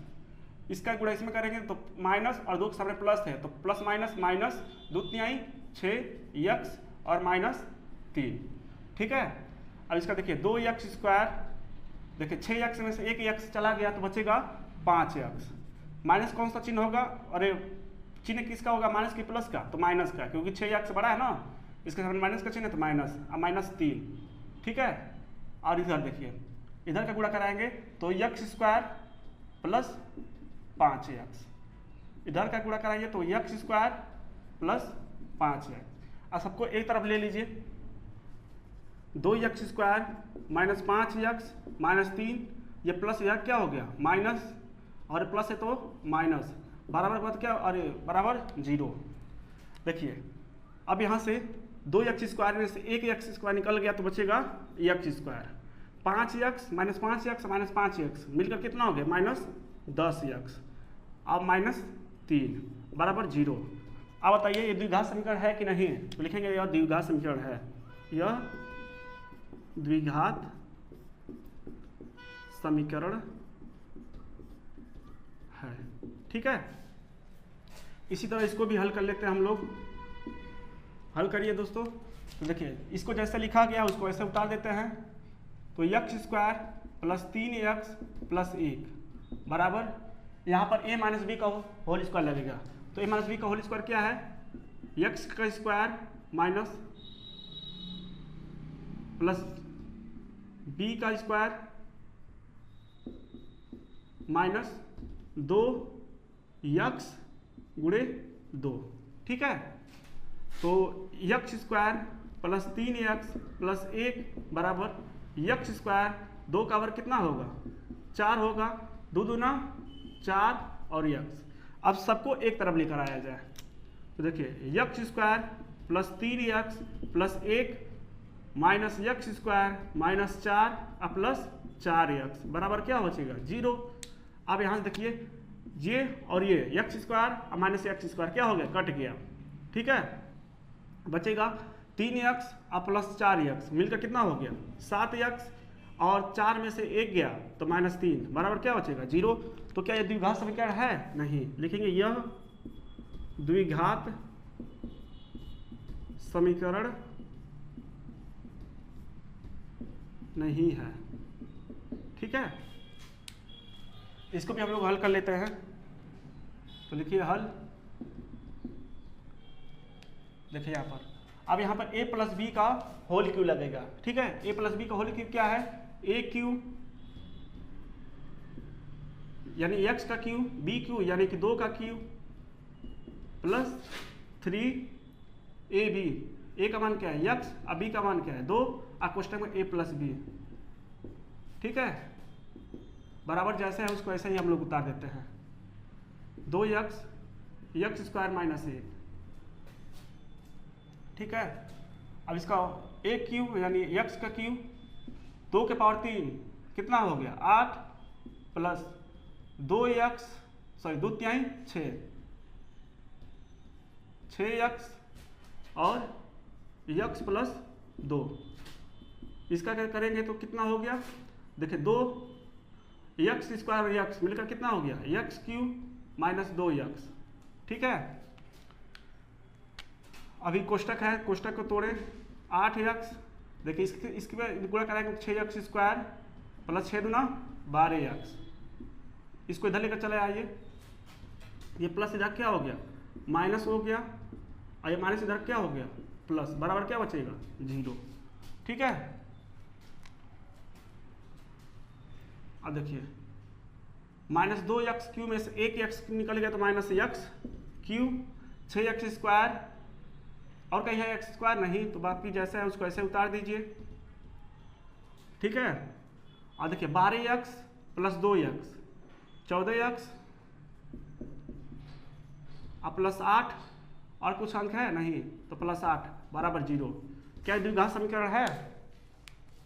इसका गुणा इसमें करेंगे तो माइनस, और 2 के सामने प्लस है तो प्लस माइनस माइनस 2 तिहाई 6x और -3, ठीक है। अब इसका देखिए 2x स्क्वायर, देखिए 6x में से 1x चला गया तो बचेगा 5x, माइनस कौन सा चिन्ह होगा, अरे चिन्ह किसका होगा, माइनस की प्लस का, तो माइनस का, क्योंकि 6x बड़ा है ना, इसके सामने माइनस का चिन्ह है तो माइनस, अब -3, ठीक है। और इधर देखिए, इधर का गुणा कराएंगे तो x स्क्वायर प्लस 5x। इधर का गुणा कराइए तो x स्क्वायर प्लस 5x। अब सबको एक तरफ ले लीजिए, 2x square minus 5x minus 3, ये प्लस यह क्या हो गया माइनस, और प्लस है तो माइनस, बराबर बात क्या, अरे बराबर 0। देखिए अब यहाँ से 2x स्क्वायर में से एक x स्क्वायर निकल गया तो बचेगा x square, 5x minus 5x मिलकर कितना हो गया माइनस 10x, अब माइनस 3 बराबर 0। अब बताइए ये द्विघात समीकरण है कि नहीं, तो लिखेंगे यह द्विघात समीकरण है, यह द्विघात समीकरण है। ठीक है, इसी तरह इसको भी हल कर लेते हैं हम लोग। हल करिए दोस्तों, तो देखिए इसको जैसे लिखा गया उसको ऐसे उतार देते हैं, तो x square plus 3x plus 1 बराबर, यहाँ पर a माइनस बी का होल स्क्वायर लगेगा, तो a माइनस बी का होल स्क्वायर क्या है, x का स्क्वायर माइनस प्लस b का स्क्वायर माइनस 2x गुणे 2। ठीक है, तो x square plus 3x plus 1 बराबर x स्क्वायर, 2 का वर्ग कितना होगा 4 होगा, 2 दूना 4 और x। अब सबको एक तरफ लेकर आया जाए, तो देखिए x square plus 3x plus 1 minus x square minus 4 और प्लस 4x बराबर क्या बचेगा 0। अब यहाँ से देखिए ये और ये x स्क्वायर और माइनस x स्क्वायर क्या हो गया, कट गया। ठीक है, बचेगा 3x और प्लस 4x मिलकर कितना हो गया 7x, और 4 में से 1 गया तो माइनस 3 बराबर क्या बचेगा 0। तो क्या यह द्विघात समीकरण है, नहीं, लिखेंगे यह द्विघात समीकरण नहीं है। ठीक है, इसको भी हम लोग हल कर लेते हैं, तो लिखिए हल। देखिए यहाँ पर, अब यहाँ पर a प्लस बी का होल क्यू लगेगा। ठीक है, a प्लस बी का होल क्यू क्या है, a क्यू यानी x का क्यू, b क्यू यानी कि 2 का क्यू प्लस 3ab, a का मान क्या है x और b का मान क्या है 2, और क्वेश्चन में a प्लस बी। ठीक है, बराबर जैसे है उसको ऐसे ही हम लोग उतार देते हैं, 2x स्क्वायर माइनस 1। ठीक है, अब इसका a क्यू यानी x का क्यू 2 के पावर 3 कितना हो गया 8 प्लस 2x 2 तिहाई 6x और x प्लस 2, इसका क्या करेंगे तो कितना हो गया, देखिए 2x स्क्वायर और x मिलकर कितना हो गया x क्यू माइनस 2x। ठीक है, अभी कोष्टक है, कोष्टक को तोड़े 8x, देखिए इसकी गुणा कराएंगे 6x स्क्वायर प्लस 6 दूना 12x, इसको इधर लेकर चले आइए, ये प्लस इधर क्या हो गया माइनस हो गया, और ये माइनस इधर क्या हो गया प्लस, बराबर क्या बचेगा 0। ठीक है, अब देखिए माइनस 2x क्यू में से एक x निकल गया तो minus x Q, 6x square और कहीं है x स्क्वायर नहीं, तो बाकी जैसे है उसको ऐसे उतार दीजिए। ठीक है, और देखिए 12x प्लस 2x 14x और प्लस 8 और कुछ अंक है नहीं, तो प्लस 8 बराबर 0। क्या द्विघात समीकरण है,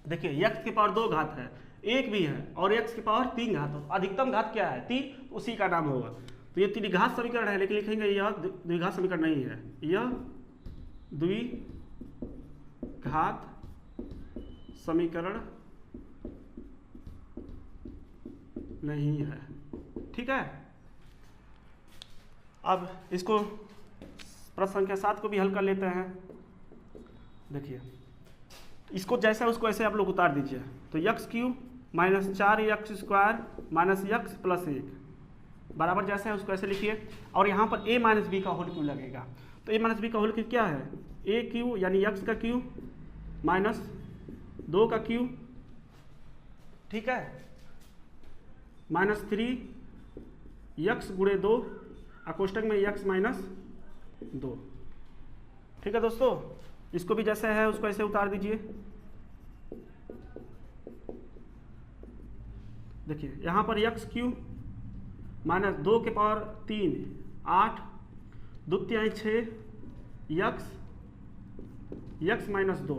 देखिए x के पावर 2 घात है, 1 भी है और x के पावर 3 घात हो, अधिकतम घात क्या है 3, उसी का नाम होगा। तो ये त्रिघात समीकरण है, लेकिन लिखेंगे यह द्विघात समीकरण नहीं है, यह द्विघात समीकरण नहीं है। ठीक है, अब इसको प्रश्न संख्या 7 को भी हल कर लेते हैं। देखिए इसको जैसा उसको ऐसे आप लोग उतार दीजिए, तो x Q minus 4x square minus x plus 1 बराबर जैसे है उसको ऐसे लिखिए, और यहाँ पर a माइनस बी का होल क्यू लगेगा। तो a माइनस बी का होल क्यू क्या है, a क्यू यानी x का क्यू माइनस 2 का क्यू, ठीक है, माइनस 3 यक्स गुणे 2 कोष्टक में यक्स माइनस 2। ठीक है दोस्तों, इसको भी जैसे है उसको ऐसे उतार दीजिए। देखिए यहाँ पर यक्स क्यू माइनस 2 के पावर 3 8 द्वितीय 6 यक्स माइनस 2।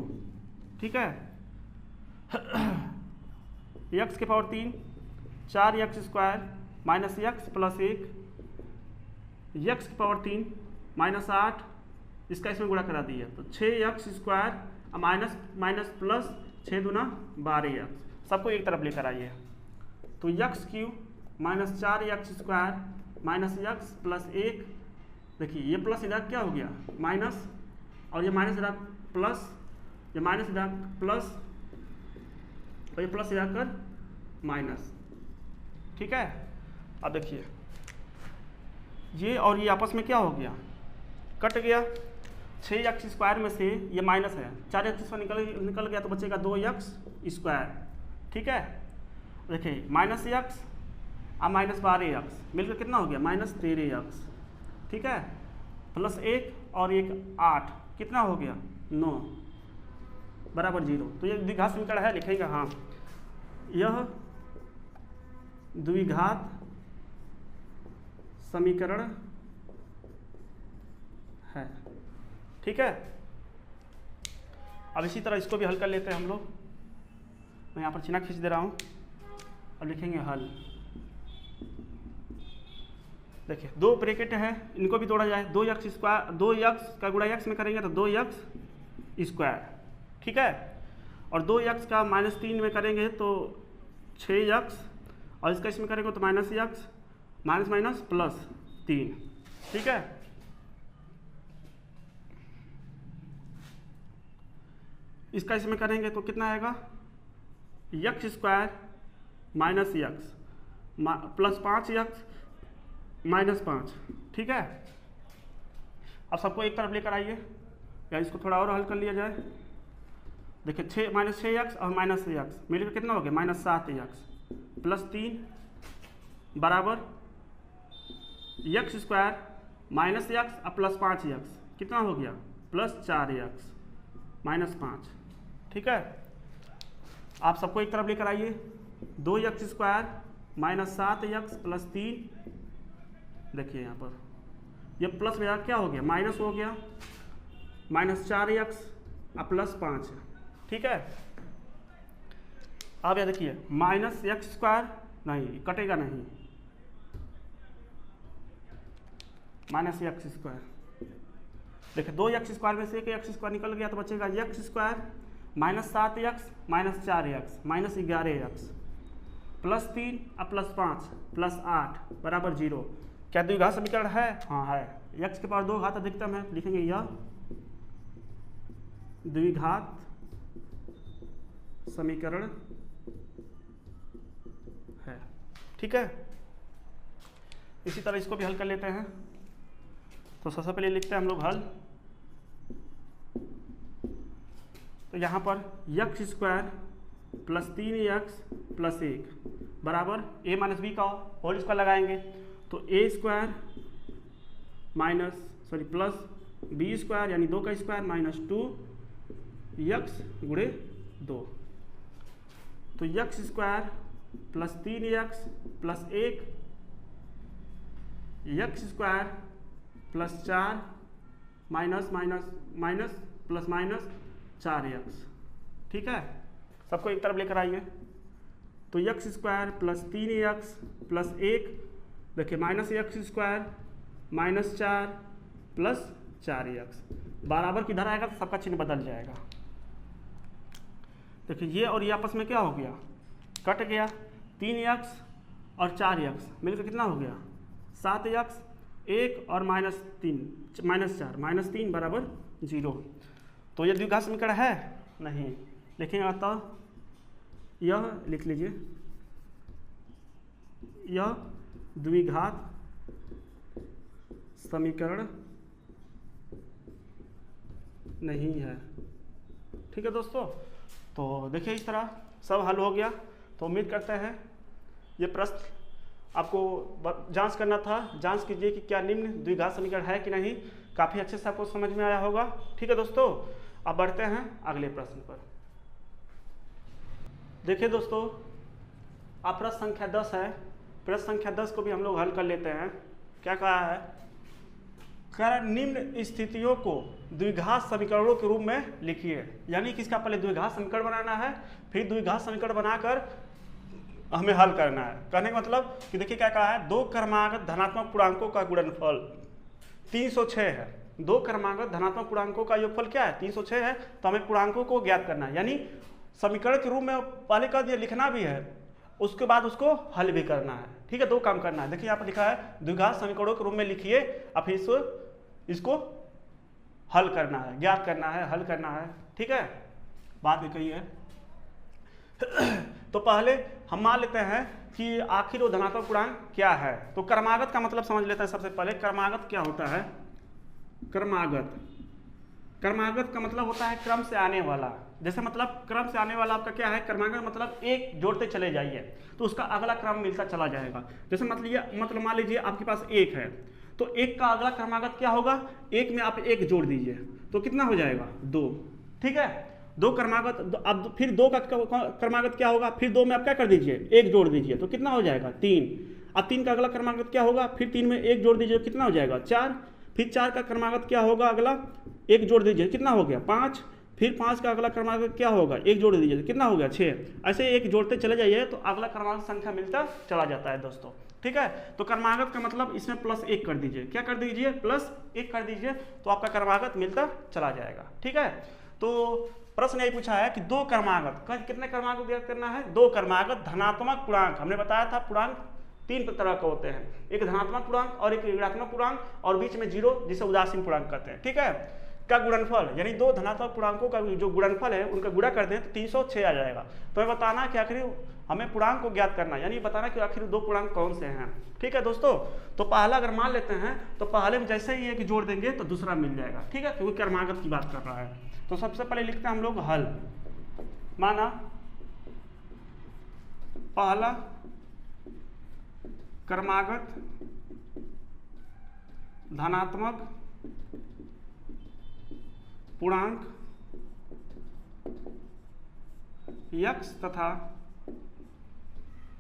ठीक है, यक्स के power 3 4 x square minus x plus 1 x की पावर 3 माइनस 8, इसका इसमें गुणा करा दिया तो 6 x square minus minus plus 6 दूना 12 यक्स, सबको एक तरफ लेकर आइए। तो x Q minus 4 x square minus x plus 1, देखिए ये प्लस इधर क्या हो गया माइनस, और ये माइनस इधर प्लस, ये माइनस इधर प्लस, और ये प्लस इधर कर माइनस। ठीक है, अब देखिए ये और ये आपस में क्या हो गया, कट गया। 6 यक्स स्क्वायर में से ये माइनस है, 4 यक्स निकल गया तो बचेगा 2 यक्स स्क्वायर। ठीक है, देखिए माइनस यक्स और माइनस 12 यक्स मिलकर कितना हो गया माइनस 13 यक्स। ठीक है, प्लस 1 और 1 8 कितना हो गया 9 बराबर 0। तो ये द्विघात समीकरण है, लिखेगा हाँ, यह द्विघात समीकरण है। ठीक है, अब इसी तरह इसको भी हल कर लेते हैं हम लोग। मैं यहाँ पर चिन्ह खींच दे रहा हूँ, अब लिखेंगे हल। देखिए 2 ब्रैकेट है, इनको भी तोड़ा जाए। 2 यक्स स्क्वायर, 2 यक्स का गुणा यक्स में करेंगे तो 2 यक्स स्क्वायर। ठीक है, और 2 यक्स का माइनस 3 में करेंगे तो 6 यक्स, और इसका इसमें करेंगे तो minus x minus minus plus 3। ठीक है, इसका इसमें करेंगे तो कितना आएगा x square minus x plus 5 x minus 5। ठीक है, अब सबको एक तरफ लेकर आइए, या इसको थोड़ा और हल कर लिया जाए। देखिए 6 माइनस 6 यक्स और माइनस यक्स मिलकर कितना हो गया माइनस 7 यक्स प्लस 3 बराबर यक्स स्क्वायर माइनस यक्स और प्लस 5 यक्स कितना हो गया प्लस 4 यक्स माइनस 5। ठीक है, आप सबको एक तरफ लेकर आइए। 2 x square minus 7 x plus 3, देखिए यहाँ पर ये प्लस में क्या हो गया माइनस हो गया माइनस 4 यक्स और प्लस 5। ठीक है, अब यह देखिए माइनस यक्स स्क्वायर नहीं कटेगा नहीं, माइनस यक्स स्क्वायर। देखिए 2 यक्स स्क्वायर में से 1 यक्स स्क्वायर निकल गया तो बचेगा x square minus 7 x minus 4 x minus 11 x plus 3 और प्लस 5 प्लस 8 बराबर 0। क्या द्विघात समीकरण है? हाँ है। यक्स के पावर 2 घात अधिकतम है, लिखेंगे यह द्विघात समीकरण है। ठीक है, इसी तरह इसको भी हल कर लेते हैं। तो सबसे पहले लिखते हैं हम लोग हल। तो यहाँ पर x square plus 3 x plus 1 बराबर a माइनस बी का होल स्क्वायर लगाएंगे तो a square minus plus B square यानी 2 का स्क्वायर माइनस 2 यक्स गुणे 2। तो x square plus 3 x plus 1 x square plus 4 minus minus minus plus minus 4 x. ठीक है, सबको एक तरफ लेकर आइए। तो x square plus 3 x plus 1, देखिए minus x square minus 4 plus 4 x बराबर किधर आएगा तो सबका चिन्ह बदल जाएगा। देखिए ये और ये आपस में क्या हो गया कट गया। 3 यक्स और 4 यक्स मिलकर कितना हो गया 7 यक्स, 1 और माइनस 3 माइनस 4 माइनस 3 बराबर 0। तो ये द्विघात समीकरण है नहीं, लिखेंगे तो यह लिख लीजिए यह द्विघात समीकरण नहीं है। ठीक है दोस्तों, तो देखिए इस तरह सब हल हो गया। तो उम्मीद करते हैं ये प्रश्न आपको जांच करना था, जांच कीजिए कि क्या निम्न द्विघात समीकरण है कि नहीं। काफ़ी अच्छे से आपको समझ में आया होगा। ठीक है दोस्तों, अब बढ़ते हैं अगले प्रश्न पर। देखिए दोस्तों, आप प्रश्न संख्या 10 है, प्रश्न संख्या 10 को भी हम लोग हल कर लेते हैं। क्या कहा है, कारण निम्न स्थितियों को द्विघात समीकरणों के रूप में लिखिए। यानी कि इसका पहले द्विघात समीकरण बनाना है, फिर द्विघात समीकरण बनाकर हमें हल करना है। कहने का मतलब कि देखिए क्या कहा है, दो क्रमागत धनात्मक पूर्णांकों का गुणनफल 306 है। दो क्रमागत धनात्मक पूर्णांकों का योगफल क्या है, 306 है। तो हमें पूर्णांकों को ज्ञात करना है, यानी समीकरण के रूप में पहले कर दिया, लिखना भी है, उसके बाद उसको हल भी करना है। ठीक है, दो काम करना है। देखिए यहाँ पर लिखा है द्विघात समीकरणों के रूप में लिखिए, अब इसको हल करना है, ज्ञात करना है, हल करना है। ठीक है, बात भी कही है। तो पहले हम मान लेते हैं कि आखिर वो धनात्मक पूर्णांक क्या है। तो क्रमागत का मतलब समझ लेते हैं सबसे पहले। क्रमागत क्या होता है, क्रमागत का मतलब होता है क्रम से आने वाला। जैसे मतलब क्रम से आने वाला आपका क्या है, क्रमागत मतलब एक जोड़ते चले जाइए तो उसका अगला क्रम मिलता चला जाएगा। जैसे मतलब मान लीजिए आपके पास 1 है, तो 1 का अगला क्रमागत क्या होगा, 1 में आप 1 जोड़ दीजिए तो कितना हो जाएगा, 2। ठीक है, 2 क्रमागत, अब फिर 2 का क्रमागत क्या होगा, फिर 2 में आप क्या कर दीजिए, 1 जोड़ दीजिए तो कितना हो जाएगा, 3। अब 3 का अगला क्रमागत क्या होगा, फिर 3 में 1 जोड़ दीजिए कितना हो जाएगा, 4। फिर 4 का क्रमागत क्या होगा, अगला 1 जोड़ दीजिए कितना हो गया, 5। फिर 5 का अगला क्रमागत क्या होगा, 1 जोड़ दीजिए कितना हो गया, 6। ऐसे 1 जोड़ते चले जाइए तो अगला क्रमागत संख्या मिलता चला जाता है दोस्तों। ठीक है, तो क्रमागत का मतलब इसमें +1 कर दीजिए, क्या कर दीजिए, +1 कर दीजिए तो आपका क्रमागत मिलता चला जाएगा। ठीक है, तो प्रश्न यही पूछा है कि दो क्रमागत, कितने क्रमागत ज्ञात करना है, 2 क्रमागत धनात्मक पूर्णांक। हमने बताया था पूर्णांक 3 तरह के होते हैं, एक धनात्मक पूर्णांक और एक ऋणात्मक पूर्णांक और बीच में 0 जिसे उदासीन पूर्णांक कहते हैं। ठीक है, का गुणनफल, यानी 2 धनात्मक पूर्णांकों का जो गुणनफल है उनका गुणा कर दें तो 306 आ जाएगा। तो हमें बताना कि आखिर हमें पूर्णांक को ज्ञात करना है, यानी बताना कि आखिर 2 पूर्णांक कौन से हैं। ठीक है दोस्तों, तो पहला अगर मान लेते हैं तो पहले में जैसे ही एक जोड़ देंगे तो दूसरा मिल जाएगा। ठीक है, क्योंकि क्रमागत की बात कर रहा है। तो सबसे पहले लिखते हैं हम लोग हल। माना पहला क्रमागत धनात्मक पूर्णांक x तथा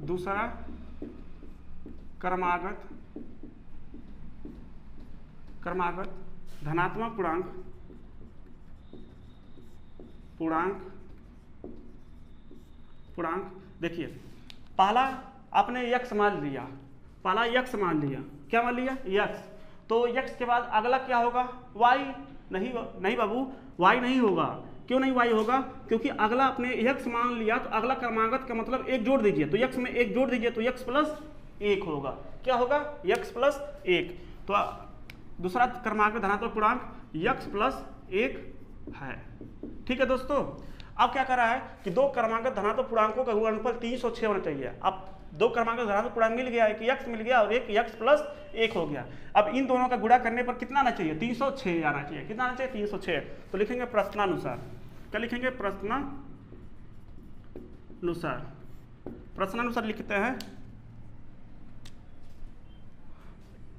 दूसरा क्रमागत धनात्मक पूर्णांक। देखिए पहला आपने x मान लिया, पहला x मान लिया, क्या मान लिया, x। तो x के बाद अगला क्या होगा, y। नहीं बाबू, y नहीं होगा। क्यों नहीं y होगा, क्योंकि अगला आपने x मान लिया तो अगला क्रमागत का मतलब 1 जोड़ दीजिए, तो x में 1 जोड़ दीजिए तो x + 1 होगा। क्या होगा, x + 1। तो दूसरा क्रमागत धनात्मक पूर्णांक x + 1 है। ठीक है दोस्तों, अब क्या कर रहा है कि 2 क्रमागत धनात्मक पूर्णांकों का गुणनफल 306 होना चाहिए। अब 2 क्रमांक धनात्मक पूर्णांक मिल गया, एक x मिल गया और एक x + 1 हो गया। अब इन दोनों का गुणा करने पर कितना आना चाहिए, 306 आना चाहिए। कितना आना चाहिए, 306। तो लिखेंगे प्रश्नानुसार, क्या लिखेंगे, प्रश्नानुसार लिखते हैं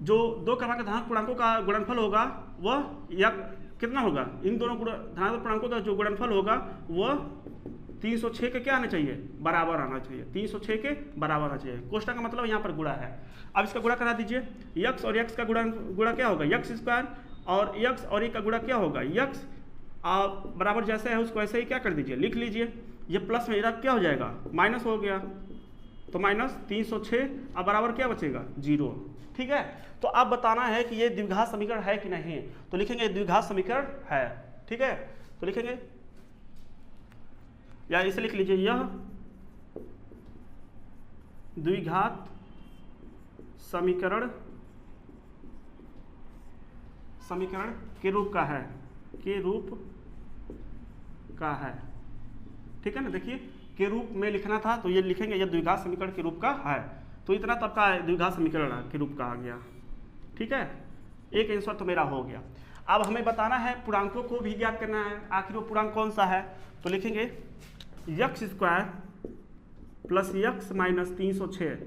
जो 2 क्रमांक धनात्मक पूर्णांकों का गुणनफल होगा वह कितना होगा, इन दोनों धनात्मक पूर्णांकों का जो गुणनफल होगा वह 306 के क्या आना चाहिए, बराबर आना चाहिए। 306 के बराबर आना चाहिए। कोष्टक का मतलब यहाँ पर गुणा है। अब इसका गुणा करा दीजिए, x और x का गुणा क्या होगा, x² और x और 1 का गुणा क्या होगा, x। बराबर जैसे है उसको ऐसे ही क्या कर दीजिए, लिख लीजिए। ये प्लस में इधर क्या हो जाएगा, माइनस हो गया, तो -306। अब बराबर क्या बचेगा, 0। ठीक है, तो अब बताना है कि ये द्विघात समीकरण है कि नहीं। तो लिखेंगे द्विघात समीकरण है। ठीक है, तो लिखेंगे या इसे लिख लीजिए, यह द्विघात समीकरण के रूप का है। ठीक है ना, देखिए के रूप में लिखना था तो ये लिखेंगे यह द्विघात समीकरण के रूप का है। तो इतना तब का द्विघात समीकरण के रूप का आ गया। ठीक है, एक आंसर तो मेरा हो गया। अब हमें बताना है पूर्णांकों को भी ज्ञात करना है, आखिर वो पूर्णांक कौन सा है। तो लिखेंगे x² + x - 306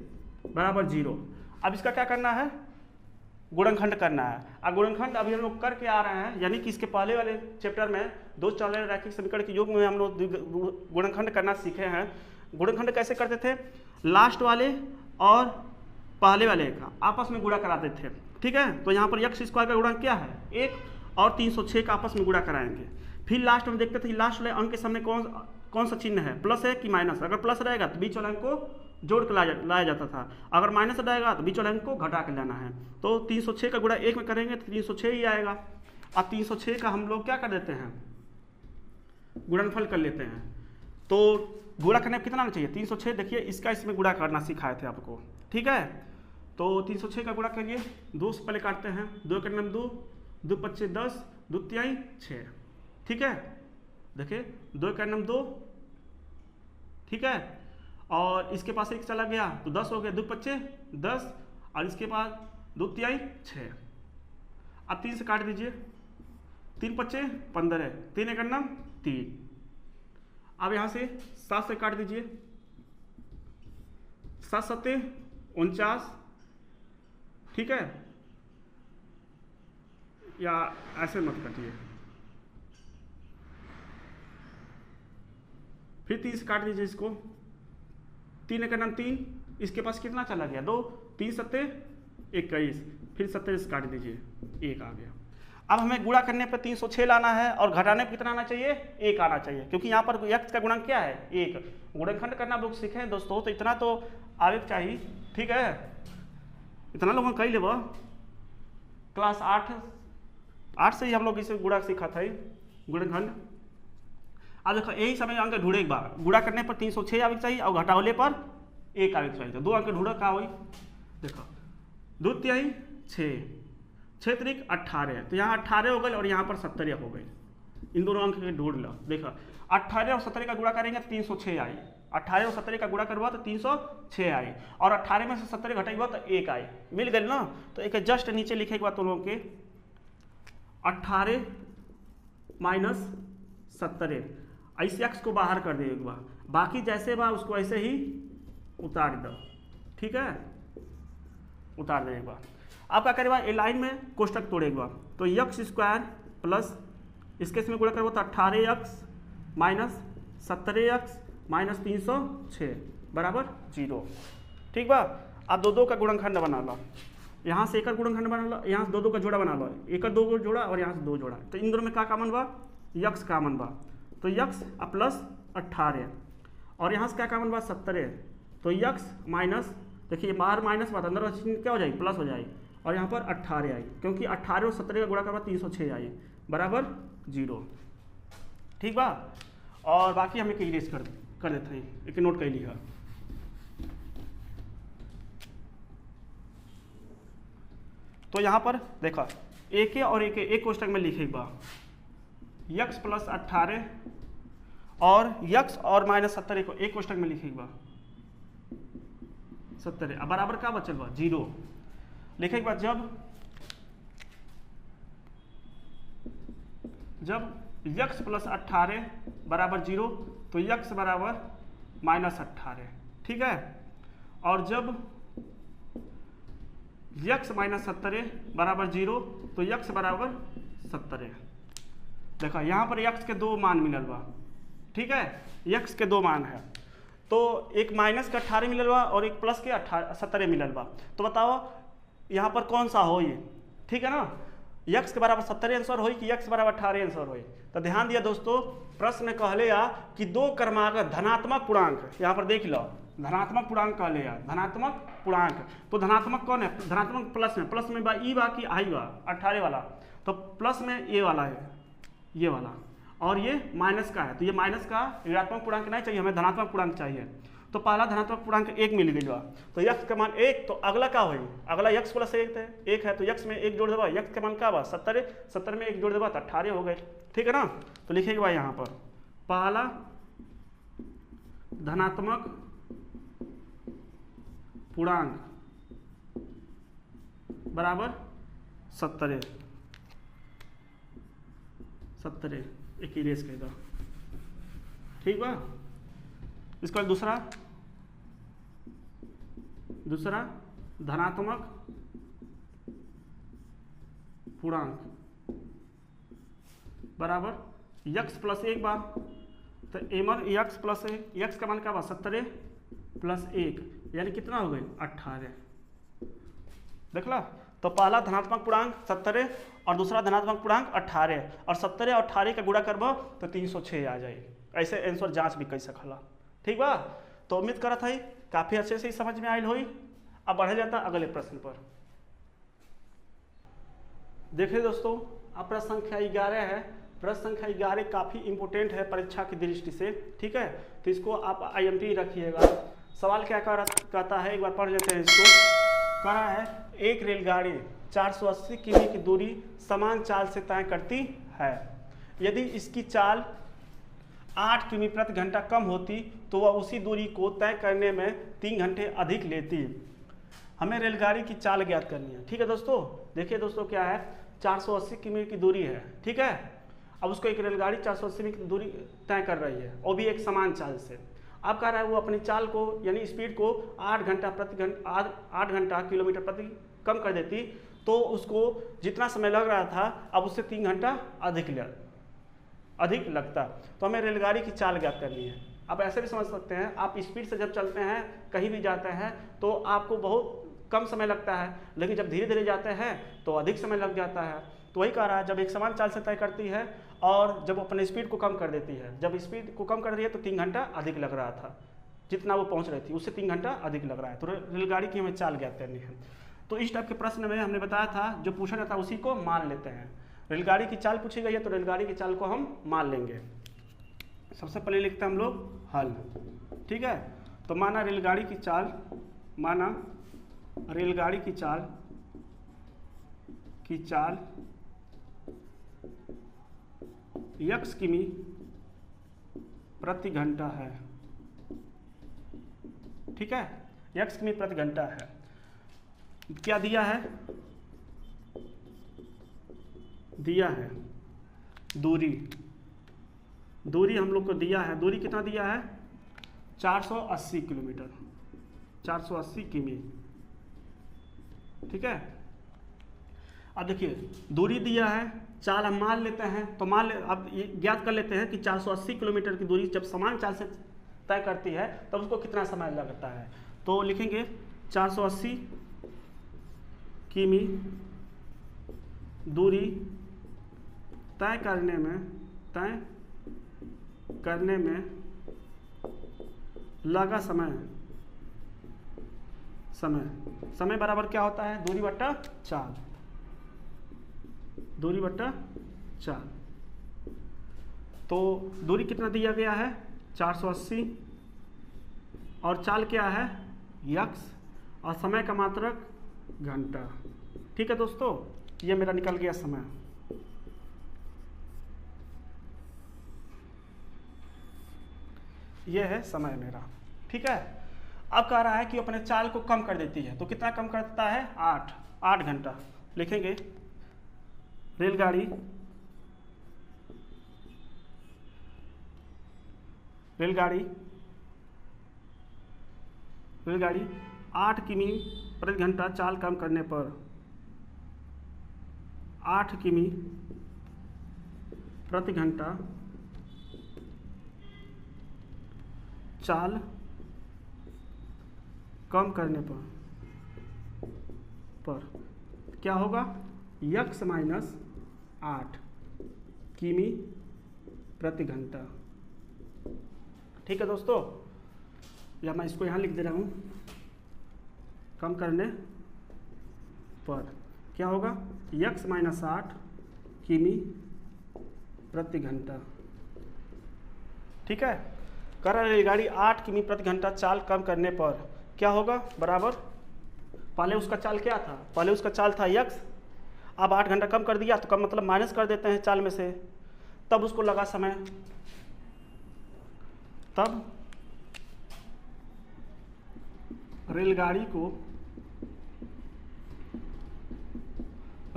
बराबर 0। अब इसका क्या करना है, गुणनखंड करना है। अब गुणनखंड अभी हम लोग करके आ रहे हैं, यानी कि इसके पहले वाले चैप्टर में दो चल रहे रैखिक समीकरण के योग में हम लोग गुणनखंड करना सीखे हैं। गुणनखंड कैसे करते थे, लास्ट वाले और पहले वाले का आपस में गुणा कराते थे, ठीक है। तो यहाँ पर x स्क्वायर का गुणा क्या है 1 और 306 का आपस में गुणा कराएंगे। फिर लास्ट में देखते थे लास्ट वाले अंक के सामने कौन सा चिन्ह है, प्लस है कि माइनस। अगर प्लस रहेगा तो बीच वाले अंक को जोड़ के लाया जाता था, अगर माइनस रहेगा तो बीच वाले अंक को घटा के लाना है। तो 306 का गुणा 1 में करेंगे तो 306 ही आएगा। अब 306 का हम लोग क्या कर देते हैं, गुणनफल कर लेते हैं। तो गुणा करने में कितना आना चाहिए 306, देखिए इसका इसमें गुणा करना सिखाए थे आपको, ठीक है। तो 306 का गुणा करिए, 2 से पहले काटते हैं, 2 के नम 2, 2 पच्चे 10, 2 तिहाई 6, ठीक है। देखिए 2 का नम 2, ठीक है, और इसके पास एक चला गया तो 10 हो गया, 2 पच्चे 10 और इसके बाद 2 तिहाई 6। अब 3 से काट दीजिए, 3 पच्चे 15, 3 एक नम 3। अब यहाँ से 7 से काट दीजिए, 7 सत्ते 49, ठीक है, या ऐसे मत काटिए, फिर 3 से काट दीजिए इसको, 3 एक नम 3, इसके पास कितना चला गया 2, 3 सत्ते 21, फिर 70 से काट दीजिए, 1 आ गया। अब हमें गुणा करने पर 306 लाना है और घटाने पर कितना आना चाहिए 1 आना चाहिए, क्योंकि यहाँ पर x का गुणक क्या है 1। गुणनखंड करना लोग सीखे हैं दोस्तों, तो इतना तो आगे चाहिए, ठीक है। इतना लोग कही ले क्लास 8 से ही हम लोग इसे गुणा सीखा था गुणनखंड। अब देखो यही समय अंक ढूंढे एक बार, गुणा करने पर 306 आवे चाहिए और घटावले पर 1 आवे चाहिए। तो 2 अंक ढूंढो का हुई, देखो 2 तिहाई 6, 6 त्रिक 18, तो यहाँ 18 हो गए और यहाँ पर 70 हो गए। इन दोनों अंक के ढूंढ लो, देखो 18 और 70 का गुणा करेंगे तो 306 आई, 18 और 70 का गुणा करवा तो 306 आई, और 18 में से 70 घटाई तो 1 आई, मिल गए ना। तो एक जस्ट नीचे लिखे तुम लोग के 18 माइनस 70, ऐसे x को बाहर कर दे एक बार, बाकी जैसे बा उसको ऐसे ही उतार दो, ठीक है, उतार दे एक बार। आप क्या करेगा ए लाइन में कोष्टक तोड़े एक बार, तो x स्क्वायर प्लस इसके इसमें गुणा करो तो 18x माइनस 70x माइनस 306 बराबर 0, ठीक बा। आप 2 का गुणनखंड बना लो, यहाँ से एक गुणनखंड बना लो, यहाँ से 2 का जोड़ा बना लो, एक 2 जोड़ा और यहाँ से 2 जोड़ा, तो इन दोनों में क्या कामन बा x कामन बा, तो x प्लस 18 और यहाँ से क्या कामन बा 70, तो x माइनस, देखिए बाहर माइनस बात अंदर क्या हो जाएगी प्लस हो जाएगी, और यहाँ पर 18 आई, क्योंकि 18 और 70 का गुणा करवा 306 आई बराबर 0, ठीक बा। और बाकी हमें इरेज कर देते हैं, एक नोट कर लिया। तो यहाँ पर देखा एक और एक कोष्टक में लिखे बा x प्लस 18 और x और माइनस 70 को एक कोष्टक में लिखे बा 70, अब बराबर का बचल बा 0, लिखे बा जब x प्लस 18 बराबर 0 तो x बराबर माइनस 18, ठीक है, और जब x माइनस 70 बराबर 0 तो x बराबर 70। देखा यहाँ पर x के 2 मान मिलल बा, ठीक है, x के 2 मान है, तो एक माइनस का 18 मिलल बा और एक प्लस के 70 मिलल बा। तो बताओ यहाँ पर कौन सा हो ये, ठीक है ना, x के बराबर 70 आंसर हो कि x बराबर 18 आंसर हो। तो ध्यान दिया दोस्तों, प्रश्न में कहले या कि 2 क्रमागत धनात्मक पूर्णांक, यहाँ पर देख लो धनात्मक पूर्णांक कहले या धनात्मक पूर्णांक, तो धनात्मक कौन है, धनात्मक प्लस में बा ई बा कि आई बा 18 वाला, तो प्लस में ए वाला है ये वाला, और ये माइनस का है, तो ये माइनस का ऋणात्मक पूर्णांक नहीं चाहिए, हमें धनात्मक पूर्णांक चाहिए। तो पहला धनात्मक पूर्णांक 1 मिल गई, तो x का मान 1, तो अगला क्या होगी, अगला x प्लस 1 है, तो x में 1 जोड़ देगा, x का मान क्या बा 70, 70 में 1 जोड़ देगा तो 18 हो गए, ठीक है ना। तो लिखेगा भाई यहाँ पर पहला धनात्मक पूर्णांक बराबर 70, एक इरेज कर दो, ठीक बा। इसके बाद दूसरा धनात्मक पूर्णांक बराबर यक्स प्लस 1 बार, तो m1 यक्स प्लस यक्स का मान क्या हुआ 70 प्लस 1 यानी कितना हो गई 18। देख ला, तो पहला धनात्मक पूर्णांक 70 और दूसरा धनात्मक पूर्णांक 18 और 70 और 18 का गुणा करबो तो 306 आ जाए। ऐसे आंसर जांच भी कर सकला। ठीक बा, तो उम्मीद करत है काफी अच्छे से समझ में आयल होई। अब बढ़े जाता अगले प्रश्न पर। देखिए दोस्तों, अब प्रश्न संख्या 11 है। प्रश्न संख्या 11 काफी इंपोर्टेंट है परीक्षा की दृष्टि से। ठीक है, तो इसको आप IMP रखिएगा। सवाल क्या कहता है, एक बार पढ़ लेते हैं इसको। कह रहा है एक रेलगाड़ी 480 किमी की दूरी समान चाल से तय करती है। यदि इसकी चाल 8 किमी प्रति घंटा कम होती तो वह उसी दूरी को तय करने में 3 घंटे अधिक लेती। हमें रेलगाड़ी की चाल ज्ञात करनी है। ठीक है दोस्तों, देखिए दोस्तों क्या है, 480 किमी की दूरी है। ठीक है, अब उसको एक रेलगाड़ी 480 की दूरी तय कर रही है और भी एक समान चाल से। अब कह रहा है वो अपनी चाल को यानी स्पीड को 8 घंटा किलोमीटर प्रति कम कर देती तो उसको जितना समय लग रहा था अब उससे 3 घंटा अधिक लगता। तो हमें रेलगाड़ी की चाल ज्ञात करनी है। आप ऐसे भी समझ सकते हैं, आप स्पीड से जब चलते हैं कहीं भी जाते हैं तो आपको बहुत कम समय लगता है, लेकिन जब धीरे धीरे जाते हैं तो अधिक समय लग जाता है। तो वही कह रहा है जब एक समान चाल से तय करती है और जब अपने स्पीड को कम कर देती है, जब स्पीड को कम कर रही है तो 3 घंटा अधिक लग रहा था, जितना वो पहुंच रही थी उससे 3 घंटा अधिक लग रहा है। तो रेलगाड़ी की हमें चाल ज्ञात करनी है। तो इस टाइप के प्रश्न में हमने बताया था जो पूछा जाता है उसी को मान लेते हैं। रेलगाड़ी की चाल पूछी गई है तो रेलगाड़ी की चाल को हम मान लेंगे। सबसे पहले लिखते हैं हम लोग हल। ठीक है, तो माना रेलगाड़ी की चाल यक्स किमी प्रति घंटा है। ठीक है, यक्स किमी प्रति घंटा है। क्या दिया है दूरी हम लोग को दिया है। दूरी कितना दिया है 480 किलोमीटर, 480 किमी। ठीक है, अब देखिए दूरी दिया है, चाल हम मान लेते हैं तो अब ये ज्ञात कर लेते हैं कि 480 किलोमीटर की दूरी जब समान चाल से तय करती है तब उसको कितना समय लगता है। तो लिखेंगे 480 किमी दूरी तय करने में लगा समय बराबर क्या होता है दूरी बट्टा चाल। तो दूरी कितना दिया गया है 480 और चाल क्या है यक्स और समय का मात्रक घंटा। ठीक है दोस्तों, ये मेरा निकल गया समय। ये है समय मेरा। ठीक है, अब कह रहा है कि अपने चाल को कम कर देती है, तो कितना कम करता है 8 घंटा। लिखेंगे रेलगाड़ी 8 किमी प्रति घंटा चाल कम करने पर 8 किमी प्रति घंटा चाल कम करने पर क्या होगा यक्स माइनस 8 किमी प्रति घंटा। ठीक है दोस्तों, या मैं इसको यहाँ लिख दे रहा हूँ, कम करने पर क्या होगा यक्स माइनस 8 किमी प्रति घंटा। ठीक है, कर रहा है रेलगाड़ी 8 किमी प्रति घंटा चाल कम करने पर क्या होगा बराबर, पहले उसका चाल क्या था, पहले उसका चाल था यक्स, अब 8 घंटा कम कर दिया तो कम मतलब माइनस कर देते हैं चाल में से, तब उसको लगा समय, तब रेलगाड़ी को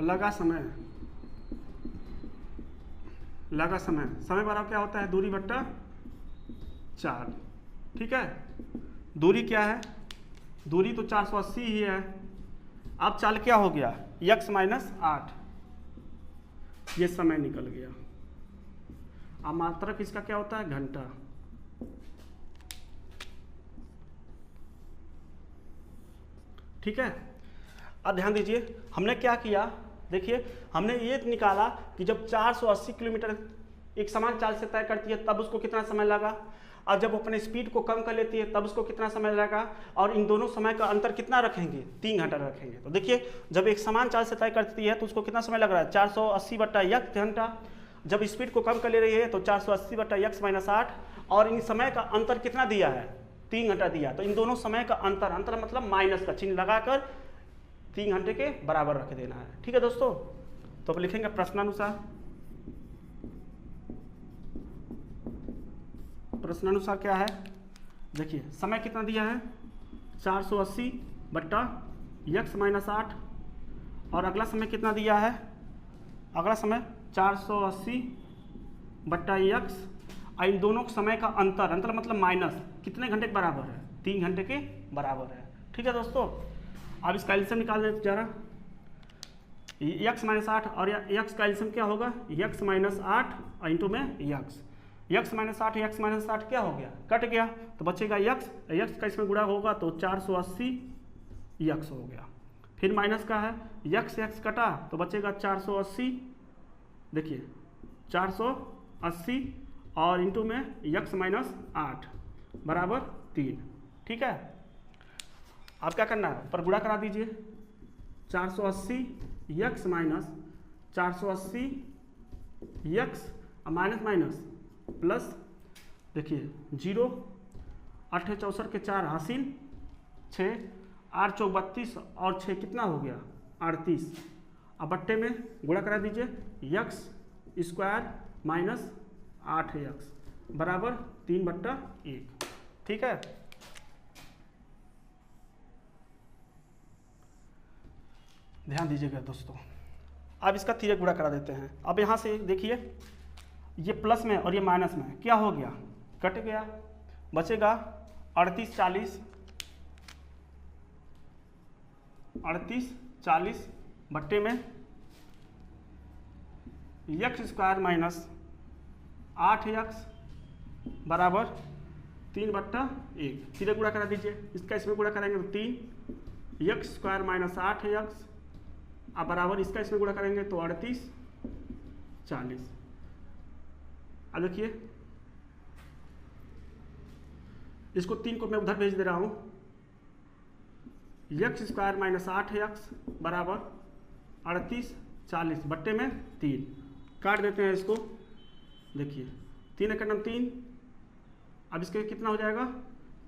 लगा समय बराबर क्या होता है दूरी बट्टा चाल। ठीक है, दूरी क्या है दूरी तो 480 ही है। अब चाल क्या हो गया, x माइनस 8, ये समय निकल गया। अब मात्रक इसका क्या होता है, घंटा। ठीक है, अब ध्यान दीजिए हमने क्या किया, देखिए हमने ये निकाला कि जब 480 किलोमीटर एक समान चाल से तय करती है तब उसको कितना समय लगा, और जब अपने स्पीड को कम कर लेती है तब उसको कितना समय लगेगा, और इन दोनों समय का अंतर कितना रखेंगे, 3 घंटा रखेंगे। तो देखिए जब एक समान चाल से तय करती है तो उसको कितना समय लग रहा है, 480 बटा x घंटा। जब स्पीड को कम कर ले रही है तो 480 बटा x माइनस 8, और इन समय का अंतर कितना दिया है, 3 घंटा दिया। तो इन दोनों समय का अंतर मतलब माइनस का चिन्ह लगाकर 3 घंटे के बराबर रख देना है। ठीक है दोस्तों, तो अब लिखेंगे प्रश्नानुसार। प्रश्नानुसार क्या है, देखिए समय कितना दिया है, 480 बटा x माइनस 8, और अगला समय कितना दिया है, अगला समय 480 बटा x, और इन दोनों समय का अंतर मतलब माइनस कितने घंटे के बराबर है, 3 घंटे के बराबर है। ठीक है दोस्तों, अब इसका एलसीएम निकाल देते जरा, x माइनस 8 और x का एलसीएम क्या होगा, x माइनस 8 इंटू में x माइनस 8, x माइनस 8 क्या हो गया, कट गया, तो बचेगा x का इसमें गुणा होगा तो 480 x हो गया। फिर माइनस का है, x कटा तो बचेगा 480, देखिए 480 और इंटू में x माइनस 8 बराबर 3। ठीक है, आप क्या करना है, पर गुणा करा दीजिए, 480 x minus 480 x minus minus plus, देखिए 0, 8 64 के 4 हासिल 6, 8 चौक 32 और 6 कितना हो गया, 38। अब बट्टे में गुणा करा दीजिए, x स्क्वायर माइनस 8x बराबर 3/1। ठीक है, ध्यान दीजिएगा दोस्तों। अब इसका तिर्यक गुणा करा देते हैं। अब यहाँ से देखिए ये प्लस में और ये माइनस में क्या हो गया, कट गया, बचेगा 38 40 बट्टे में x स्क्वायर माइनस 8x बराबर 3/1। तिर्यक गुणा करा दीजिए, इसका इसमें गुणा करेंगे तो 3, x स्क्वायर माइनस 8x अब बराबर इसका इसमें गुणा करेंगे तो 38 40। अब देखिए इसको 3 को मैं उधर भेज दे रहा हूँ, x स्क्वायर माइनस 8x बराबर 38 40 बट्टे में 3, काट देते हैं इसको, देखिए 3 का नाम 3, अब इसके कितना हो जाएगा,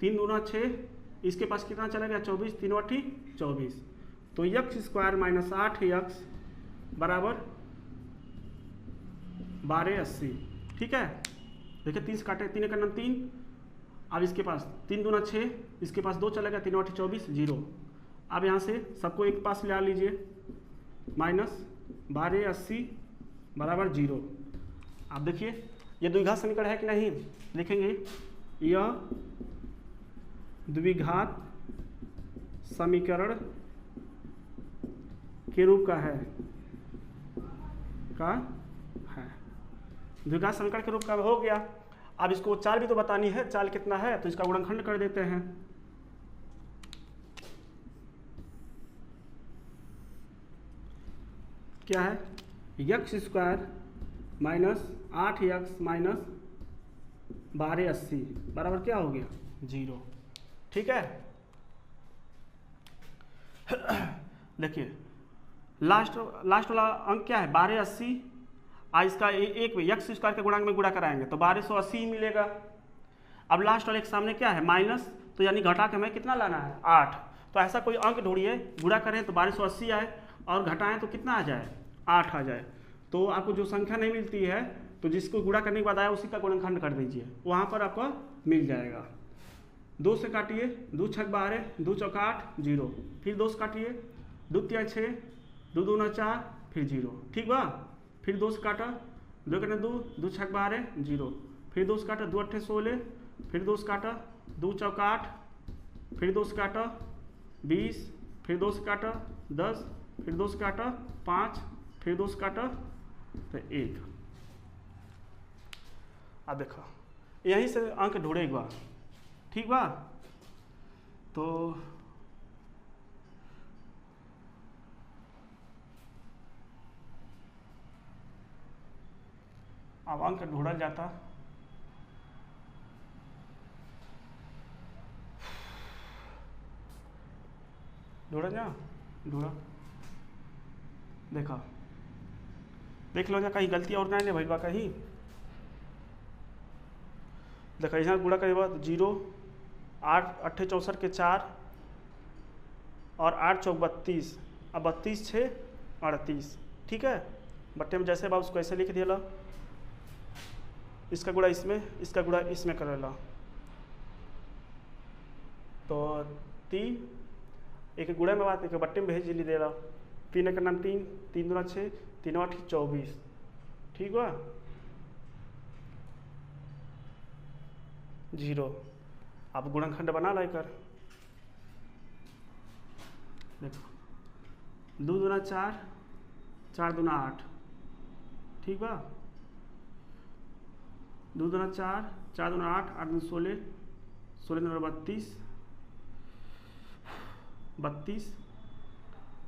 3 दूना 6, इसके पास कितना चला गया 24, 3 8 24, तो x स्क्वायर माइनस 8x बराबर 1280। ठीक है, देखिए 3 से काटे, 3 का नाम 3, अब इसके पास 3 दूना 6, इसके पास 2 चला गया, 3 8 24 0। अब यहाँ से सबको एक पास ले लीजिए, माइनस 1280 बराबर 0। अब देखिए ये द्विघात समीकरण है कि नहीं, लिखेंगे यह द्विघात समीकरण के रूप का है, द्विघात समीकरण के रूप का हो गया। अब इसको चाल भी तो बतानी है, चाल कितना है, तो इसका गुणनखंड कर देते हैं। क्या है, x square minus 8x minus 1280 बराबर क्या हो गया 0। ठीक है, देखिए लास्ट वाला अंक क्या है 1280, आज इसका एक x स्क्वायर के गुणांक में गुणा कराएंगे तो 1280 ही मिलेगा। अब लास्ट वाले के सामने क्या है माइनस, तो यानी घटा के हमें कितना लाना है 8, तो ऐसा कोई अंक ढूंढिए, गुणा करें तो 1280 आए और घटाएं तो कितना आ जाए 8 आ जाए। तो आपको जो संख्या नहीं मिलती है तो जिसको गुणा करने के बाद आया उसी का गुणनखंड कर दीजिए, वहाँ पर आपको मिल जाएगा। 2 से काटिए, 2 छक 12, 2 चौक 8 0, फिर 2 से काटिए, 2 तिया 6, 2 दूना 4 फिर 0। ठीक बा, फिर 2 से काटा, 2 करने 2, 2 छक 12 0, फिर 2 से काटा, 2 8 16, फिर 2 से काटा, 2 चौक 8, फिर 2 से काटा, 20, फिर 2 से काटा 10, फिर 2 से काटा 5, फिर 2 से काटा तो 1। अब देखो यहीं से अंक ढूंढे एक बार, ठीक बा। तो अब अंक ढूंढा जाता, ढूंढा जा ढूंढा, देखा देख लो ना कहीं गलती और नहीं भइल बा कहीं। देखा यहाँ गुणा करे बाद 0, 8 8 64 के 4 और 8 चौक 32, अब 32 6 38, ठीक है। बट्टे में जैसे बा उसको ऐसे लिख दिया, इसका गुणा इसमें, इसका गुणा इसमें करेला, तो 3 एक गुणा में बात एक बट्टे में भेज दे रहा, 3 एक नाम 3, 3 दूना 6, 3 8 24, ठीक बा। 0 अब गुणनखंड बना ला कर, देखो 2 दूना 4, 4 दूना 8, ठीक बा। 2 दूना 4, 4 दूना 8, 8 दूना 16, 16 दूना 32, 32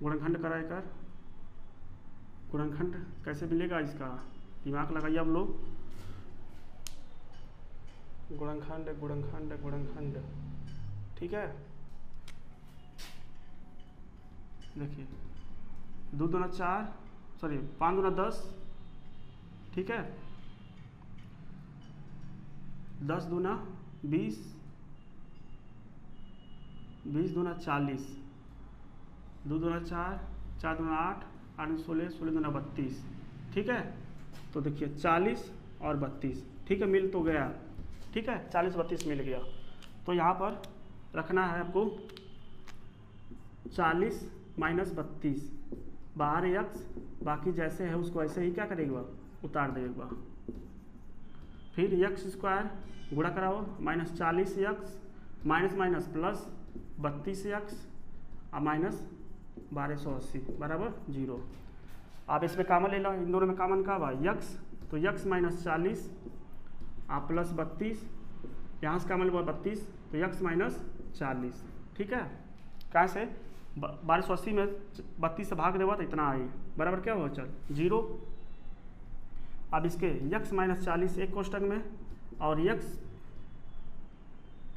गुणनखंड कराए कर। गुणनखंड कैसे मिलेगा इसका, दिमाग लगाइए आप लोग। गुणनखंड गुणनखंड गुणनखंड, ठीक है। देखिए 2 दूना 4, सॉरी 5 दूना 10, ठीक है। 10 दूना 20, 20 दूना 40, 2 दूना 4, 4 दूना 8, 8 दूना 16, 16 दूना 32, ठीक है। तो देखिए 40 और 32, ठीक है, मिल तो गया, ठीक है, 40 32 मिल गया। तो यहाँ पर रखना है आपको 40 माइनस 32, बाहर x, बाकी जैसे है उसको ऐसे ही क्या करेगा, उतार देगा। फिर x स्क्वायर गुणा कराओ, minus 40x minus minus plus 32x और माइनस 1280 बराबर 0। आप इसमें कामन ले लो, इन दोनों में कामन का बा x, तो x माइनस 40 आप प्लस 32, यहाँ से कामन हुआ 32, तो x माइनस 40, ठीक है। कहाँ से 1280 में 32 से भाग देगा तो इतना आई, बराबर क्या हो चल 0। अब इसके x माइनस 40 एक कोष्टक में और x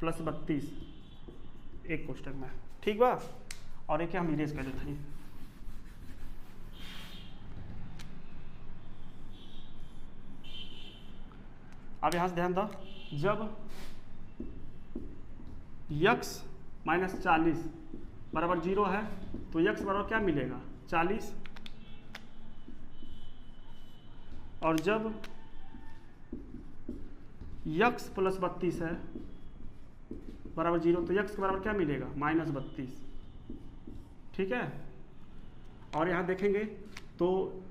प्लस 32 एक कोष्टक में, ठीक बा। और एक हम इरेज कर देते हैं। अब यहाँ से ध्यान दो, जब x माइनस 40 बराबर 0 है तो x बराबर क्या मिलेगा 40, और जब x प्लस 32 है बराबर 0 तो x के बराबर क्या मिलेगा माइनस 32, ठीक है। और यहाँ देखेंगे तो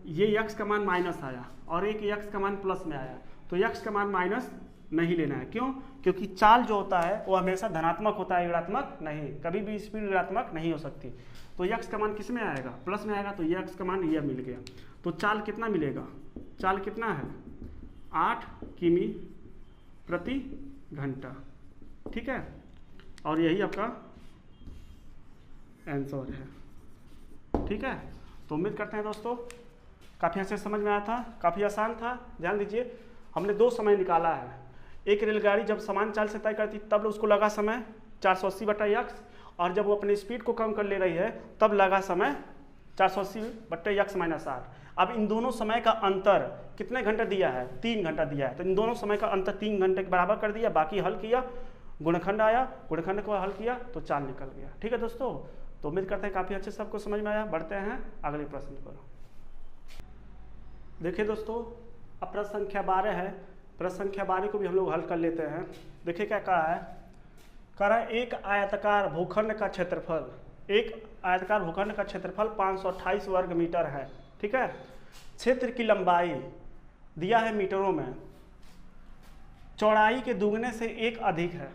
ये x का मान माइनस आया और एक x का मान प्लस में आया, तो x का मान माइनस नहीं लेना है। क्यों? क्योंकि चाल जो होता है वो हमेशा धनात्मक होता है, ऋणात्मक नहीं, कभी भी स्पीड ऋणात्मक नहीं हो सकती। तो x का मान किस में आएगा, प्लस में आएगा, तो ये x का मान यह मिल गया। तो चाल कितना मिलेगा, चाल कितना है 8 किमी प्रति घंटा, ठीक है। और यही आपका आंसर है, ठीक है। तो उम्मीद करते हैं दोस्तों काफ़ी अच्छे समझ में आया था, काफ़ी आसान था। ध्यान दीजिए हमने 2 समय निकाला है। एक रेलगाड़ी जब समान चाल से तय करती तब उसको लगा समय 480/x, और जब वो अपनी स्पीड को कम कर ले रही है तब लगा समय 480/x माइनस r। अब इन दोनों समय का अंतर कितने घंटे दिया है, 3 घंटा दिया है, तो इन दोनों समय का अंतर 3 घंटे के बराबर कर दिया। बाकी हल किया, गुणनखंड आया, गुणनखंड को हल किया तो चाल निकल गया, ठीक है दोस्तों। तो उम्मीद करते हैं काफ़ी अच्छे सबको समझ में आया। बढ़ते हैं अगले प्रश्न पर। देखिए दोस्तों अब प्रश्न संख्या 12 है। प्रश्न संख्या 12 को भी हम लोग हल कर लेते हैं। देखिए क्या कहा है, कह रहा है एक आयताकार भूखंड का क्षेत्रफल, एक आयताकार भूखंड का क्षेत्रफल 528 वर्ग मीटर है, ठीक है। क्षेत्र की लंबाई दिया है मीटरों में, चौड़ाई के दुगने से 1 अधिक है।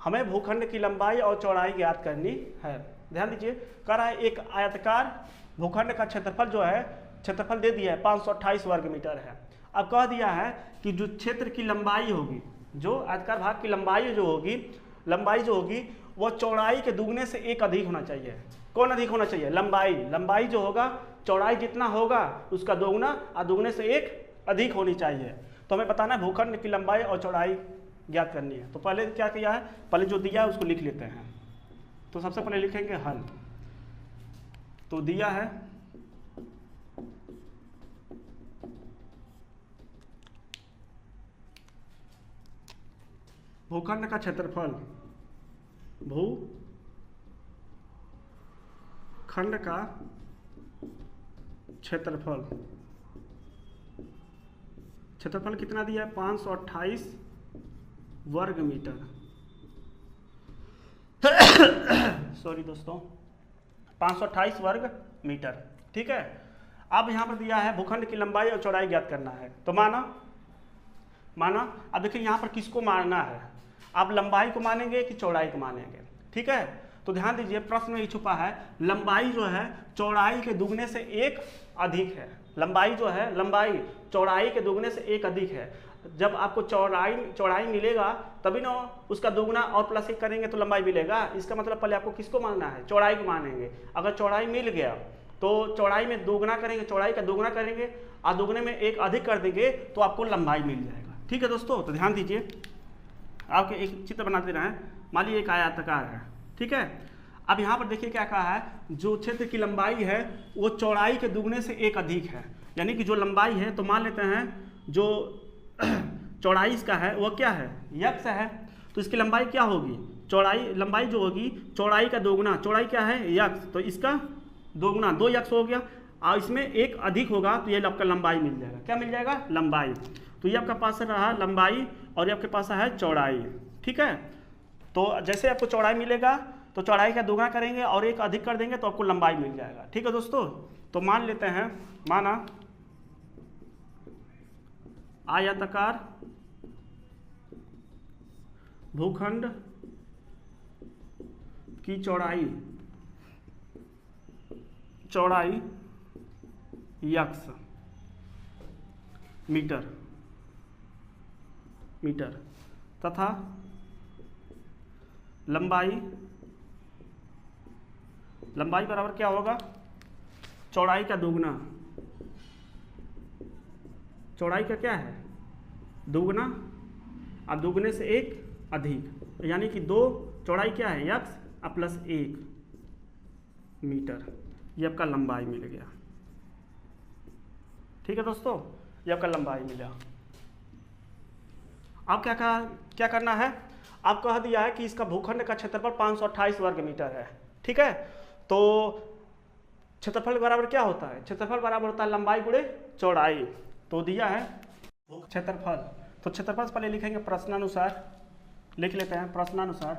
हमें भूखंड की लंबाई और चौड़ाई ज्ञात करनी है। ध्यान दीजिए, कह रहा है एक आयताकार भूखंड का क्षेत्रफल जो है, क्षेत्रफल दे दिया है 528 वर्ग मीटर है। अब कह दिया है कि जो क्षेत्र की लंबाई होगी, जो आयताकार भाग की लंबाई जो होगी वो चौड़ाई के दुगने से एक अधिक होना चाहिए। कौन अधिक होना चाहिए? लंबाई जो होगा चौड़ाई जितना होगा उसका दोगुना और दुगने से एक अधिक होनी चाहिए। तो हमें बताना है भूखंड की लंबाई और चौड़ाई ज्ञात करनी है। तो पहले क्या किया है, पहले जो दिया है उसको लिख लेते हैं। तो सबसे पहले लिखेंगे हल। तो दिया है भूखंड का क्षेत्रफल, भूखंड का क्षेत्रफल कितना दिया है? 528 वर्ग मीटर। सॉरी दोस्तों, 528 वर्ग मीटर। ठीक है। अब यहाँ पर दिया है भूखंड की लंबाई और चौड़ाई ज्ञात करना है। तो माना अब देखिए यहाँ पर किसको मानना है, आप लंबाई को मानेंगे कि चौड़ाई को मानेंगे? ठीक है। तो ध्यान दीजिए, प्रश्न में ही छुपा है लंबाई जो है चौड़ाई के दुगने से एक अधिक है। लंबाई जो है, लंबाई चौड़ाई के दुगने से एक अधिक है। जब आपको चौड़ाई मिलेगा तभी ना उसका दुगना और प्लस एक करेंगे तो लंबाई मिलेगा। इसका मतलब पहले आपको किसको मानना है? चौड़ाई को मानेंगे। अगर चौड़ाई मिल गया तो चौड़ाई में दोगुना करेंगे, चौड़ाई का दोगुना करेंगे और दोगुने में एक अधिक कर देंगे तो आपको लंबाई मिल जाएगा। ठीक है दोस्तों। तो ध्यान दीजिए, आपके एक चित्र बना दे रहे हैं। मान लीजिए एक आयताकार है। ठीक है। अब यहाँ पर देखिए क्या कहा है, जो क्षेत्र की लंबाई है वो चौड़ाई के दुगने से एक अधिक है। यानी कि जो लंबाई है, तो मान लेते हैं जो चौड़ाई इसका है वो क्या है? यक्स है। तो इसकी लंबाई क्या होगी? लंबाई जो होगी चौड़ाई का दोगुना। चौड़ाई क्या है? यक्स। तो इसका दोगुना 2 यक्स हो गया और इसमें एक अधिक होगा तो ये आपका लंबाई मिल जाएगा। क्या मिल जाएगा? लंबाई। तो ये आपका पास रहा लंबाई और ये आपके पास है चौड़ाई। ठीक है। तो जैसे आपको चौड़ाई मिलेगा तो चौड़ाई का दोगुना करेंगे और एक अधिक कर देंगे तो आपको लंबाई मिल जाएगा। ठीक है दोस्तों। तो मान लेते हैं, माना आयताकार भूखंड की चौड़ाई यक्स मीटर तथा लंबाई बराबर क्या होगा? चौड़ाई का दोगुना। चौड़ाई का क्या है? दोगुना और दोगुने से एक अधिक, यानी कि 2 चौड़ाई क्या है? यक्स और प्लस 1 मीटर। ये आपका लंबाई मिल गया। ठीक है दोस्तों, ये आपका लंबाई मिला। अब क्या करना है? आप कह दिया है कि इसका भूखंड का क्षेत्रफल 528 वर्ग मीटर है। ठीक है। तो क्षेत्रफल बराबर क्या होता है? क्षेत्रफल बराबर होता है लंबाई गुणे चौड़ाई। तो दिया है क्षेत्रफल, तो क्षेत्रफल पहले लिखेंगे प्रश्नानुसार। लिख लेते हैं प्रश्नानुसार।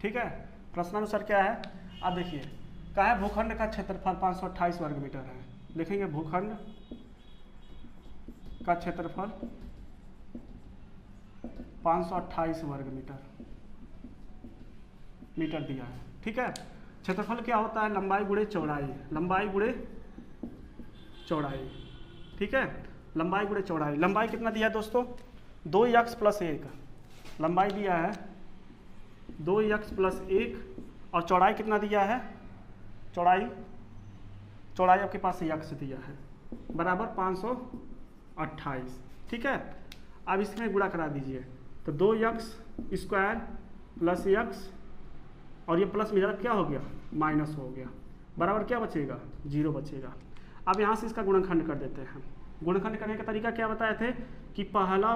ठीक है। प्रश्नानुसार क्या है? अब देखिए, क्या है? भूखंड का क्षेत्रफल 528 वर्ग मीटर है। लिखेंगे भूखंड का क्षेत्रफल 528 वर्ग मीटर दिया है। ठीक है। क्षेत्रफल क्या होता है? लंबाई गुणे चौड़ाई। ठीक है। लंबाई गुणे चौड़ाई। लंबाई कितना दिया है दोस्तों? 2 यक्स प्लस 1। लंबाई दिया है 2 यक्स प्लस 1 और चौड़ाई कितना दिया है? चौड़ाई आपके पास यक्स दिया है बराबर 528। ठीक है। अब इसमें गुणा करा दीजिए। तो 2 यक्स स्क्वायर प्लस यक्स और ये प्लस मेरा क्या हो गया? माइनस हो गया। बराबर क्या बचेगा? 0 बचेगा। अब यहाँ से इसका गुणनखंड कर देते हैं। गुणनखंड करने का तरीका क्या बताए थे कि पहला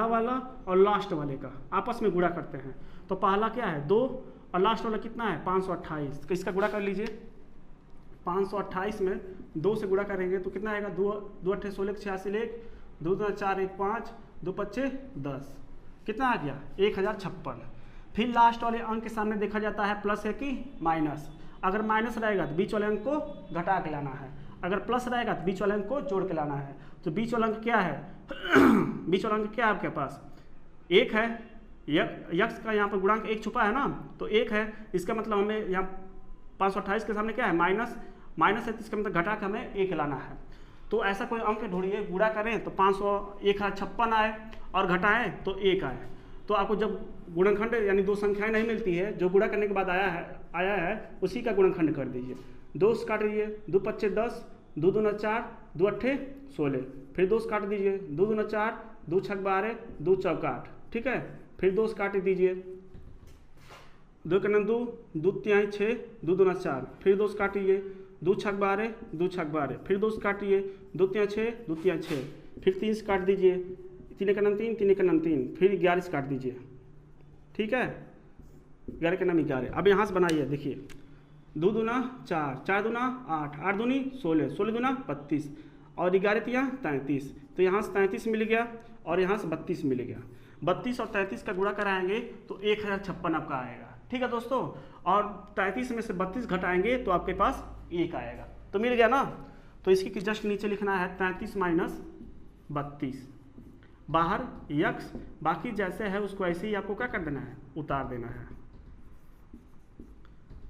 वाला और लास्ट वाले का आपस में गुणा करते हैं। तो पहला क्या है? 2 और लास्ट वाला कितना है? 528। तो इसका गुणा कर लीजिए। 528 में 2 से गुणा करेंगे तो कितना आएगा? 2 8 16 86 2 4 1 5 2 5 10। कितना आ गया? 1056। फिर लास्ट वाले अंक के सामने देखा जाता है प्लस है कि माइनस। अगर माइनस रहेगा तो बीच वाले अंक को घटा के लाना है अगर प्लस रहेगा तो बीच वाले अंक को जोड़ के लाना है। तो बीच वाला अंक क्या है बीच वाला अंक क्या है आपके पास, एक है। यक्स का यहाँ पर गुणांक एक छुपा है ना, तो एक है, इसका मतलब हमें यहाँ 528 के सामने क्या है माइनस है, तो इसका मतलब घटा के हमें एक लाना है। तो ऐसा कोई अंक ढूंढिए, गुणा करें तो 556 आए और घटाएं तो 1 आए। तो आपको जब गुणनखंड यानी दो संख्याएं नहीं मिलती है, जो गुणा करने के बाद आया है उसी का गुणनखंड कर दीजिए। 2 से काट दीजिए, 2 पच्चे 10, 2 दूना 4, 2 अट्ठे 16, फिर 2 से काट दीजिए, 2 दूना 4, 2 छक 12, 2 चौका 8, ठीक है। फिर 2 से काट दीजिए, 2 के 2, 2 तिहाई 6, 2 दूना 4, फिर 2 से काटिए, 2 छक 12, 2 छक 12, फिर 2 से काटिए, 2 तिहाई 6, 2 तिहाई 6, फिर 3 से काट दीजिए, 3 के 3, 3 के 3, फिर 11 से काट दीजिए, ठीक है। 11 के 11। अब यहाँ से बनाइए, देखिए 2 दूना 4, 4 दूना 8, 8 दूनी 16, 16 दूना 32 और 11 तिया 33। तो यहाँ से 33 मिल गया और यहाँ से 32 मिल गया। 32 और 33 का गुणा कराएंगे तो 1056 आपका आएगा, ठीक है दोस्तों। और 33 में से 32 घटाएंगे तो आपके पास 1 आएगा। तो मिल गया ना। तो इसके जस्ट नीचे लिखना है 33 माइनस 32, बाहर यक्स, बाकी जैसे है उसको ऐसे ही आपको क्या कर देना है, उतार देना है,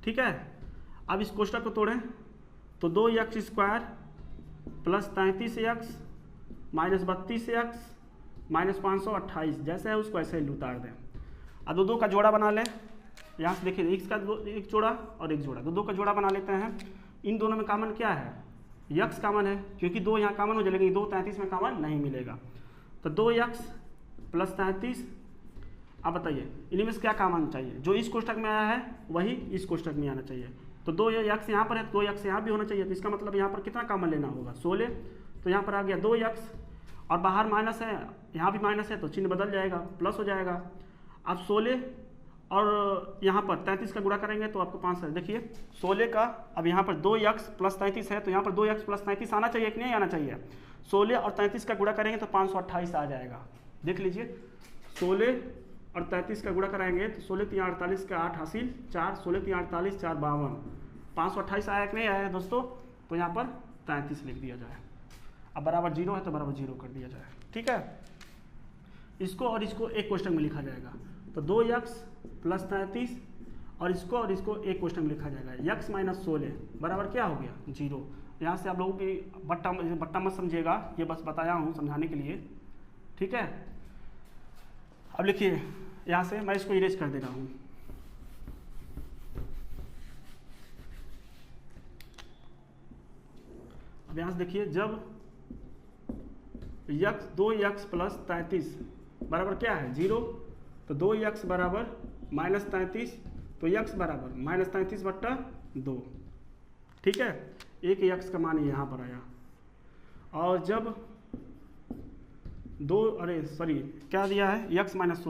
ठीक है। अब इस कोष्टक को तोड़ें तो 2x² plus 33x minus 32x minus 528 जैसे है उसको ऐसे ही उतार दें। अब दो का जोड़ा बना लें। यहाँ से देखिए x का एक जोड़ा और एक जोड़ा, दो का जोड़ा बना लेते हैं। इन दोनों में कॉमन क्या है, यक्स कॉमन है, क्योंकि 2 यहाँ कॉमन हो जाए, लेकिन 2 33 में कॉमन नहीं मिलेगा। तो 2x प्लस 33। अब बताइए इन्हीं में से क्या कॉमन चाहिए, जो इस कोष्टक में आया है वही इस कोष्टक में आना चाहिए। तो 2x यहाँ पर है, 2x यहाँ भी होना चाहिए। तो इसका मतलब यहाँ पर कितना कॉमन लेना होगा, 16। तो यहाँ पर आ गया 2x और बाहर माइनस है, यहाँ भी माइनस है, तो चिन्ह बदल जाएगा, प्लस हो जाएगा। अब 16 और यहाँ पर 33 का गुणा करेंगे तो आपको 5 है। देखिए 16 का, अब यहाँ पर 2x प्लस 33 है, तो यहाँ पर 2x प्लस 33 आना चाहिए कि नहीं आना चाहिए। 16 और 33 का गुणा करेंगे तो 528 आ जाएगा। देख लीजिए 16 और 33 का गुणा कराएंगे तो 16 3 48 का 8 हासिल 4, 16 3 48 4 52, 528 आया कि नहीं आया दोस्तों। तो यहाँ पर 33 लिख दिया जाए। अब बराबर 0 है तो बराबर 0 कर दिया जाए, ठीक है। इसको और इसको एक क्वेश्चन में लिखा जाएगा। तो 2x प्लस 33 और इसको एक क्वेश्चन में लिखा जाएगा। x माइनस 16 बराबर क्या हो गया, 0। यहाँ से आप लोगों की बट्टा मत समझिएगा, ये बस बताया हूँ समझाने के लिए, ठीक है। अब लिखिए यहाँ से मैं इसको इरेज कर दे रहा हूँ। अब यहाँ से देखिए जब 2x प्लस 33 बराबर क्या है, 0, तो 2x बराबर माइनस 33, तो x बराबर माइनस 33 बट्टा 2, ठीक है। एक x का मान यहाँ पर आया। और जब क्या दिया है, x माइनस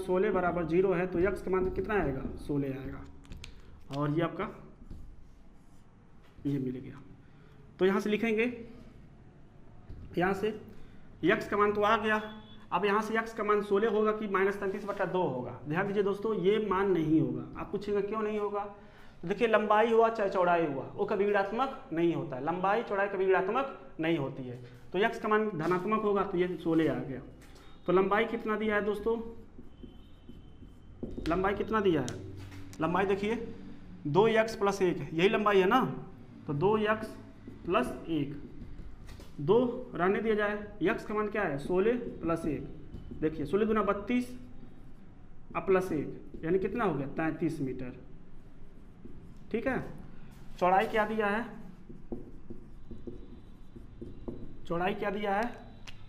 16 बराबर 0 है, तो x का मान कितना आएगा, 16 आएगा। और ये आपका ये मिल गया। तो यहाँ से लिखेंगे, यहाँ से x का मान तो आ गया। अब यहाँ से x का मान 16 होगा कि माइनस 33 बटा 2 होगा। ध्यान दीजिए दोस्तों, ये मान नहीं होगा। आप पूछेंगे क्यों नहीं होगा, तो देखिए लंबाई हुआ चाहे चौड़ाई हुआ, वो कभी ऋणात्मक नहीं होता है। लंबाई चौड़ाई कभी ऋणात्मक नहीं होती है। तो x का मान धनात्मक होगा, तो ये 16 आ गया। तो लंबाई कितना दिया है दोस्तों, लंबाई कितना दिया है, लंबाई देखिए 2x प्लस 1, यही लंबाई है ना। तो 2x प्लस 1, 2 रहने दिया जाए। x का मान क्या है, 16 प्लस 1, देखिए 16 दूना 32 अब प्लस 1 यानी कितना हो गया, 33 मीटर, ठीक है। चौड़ाई क्या दिया है, चौड़ाई क्या दिया है,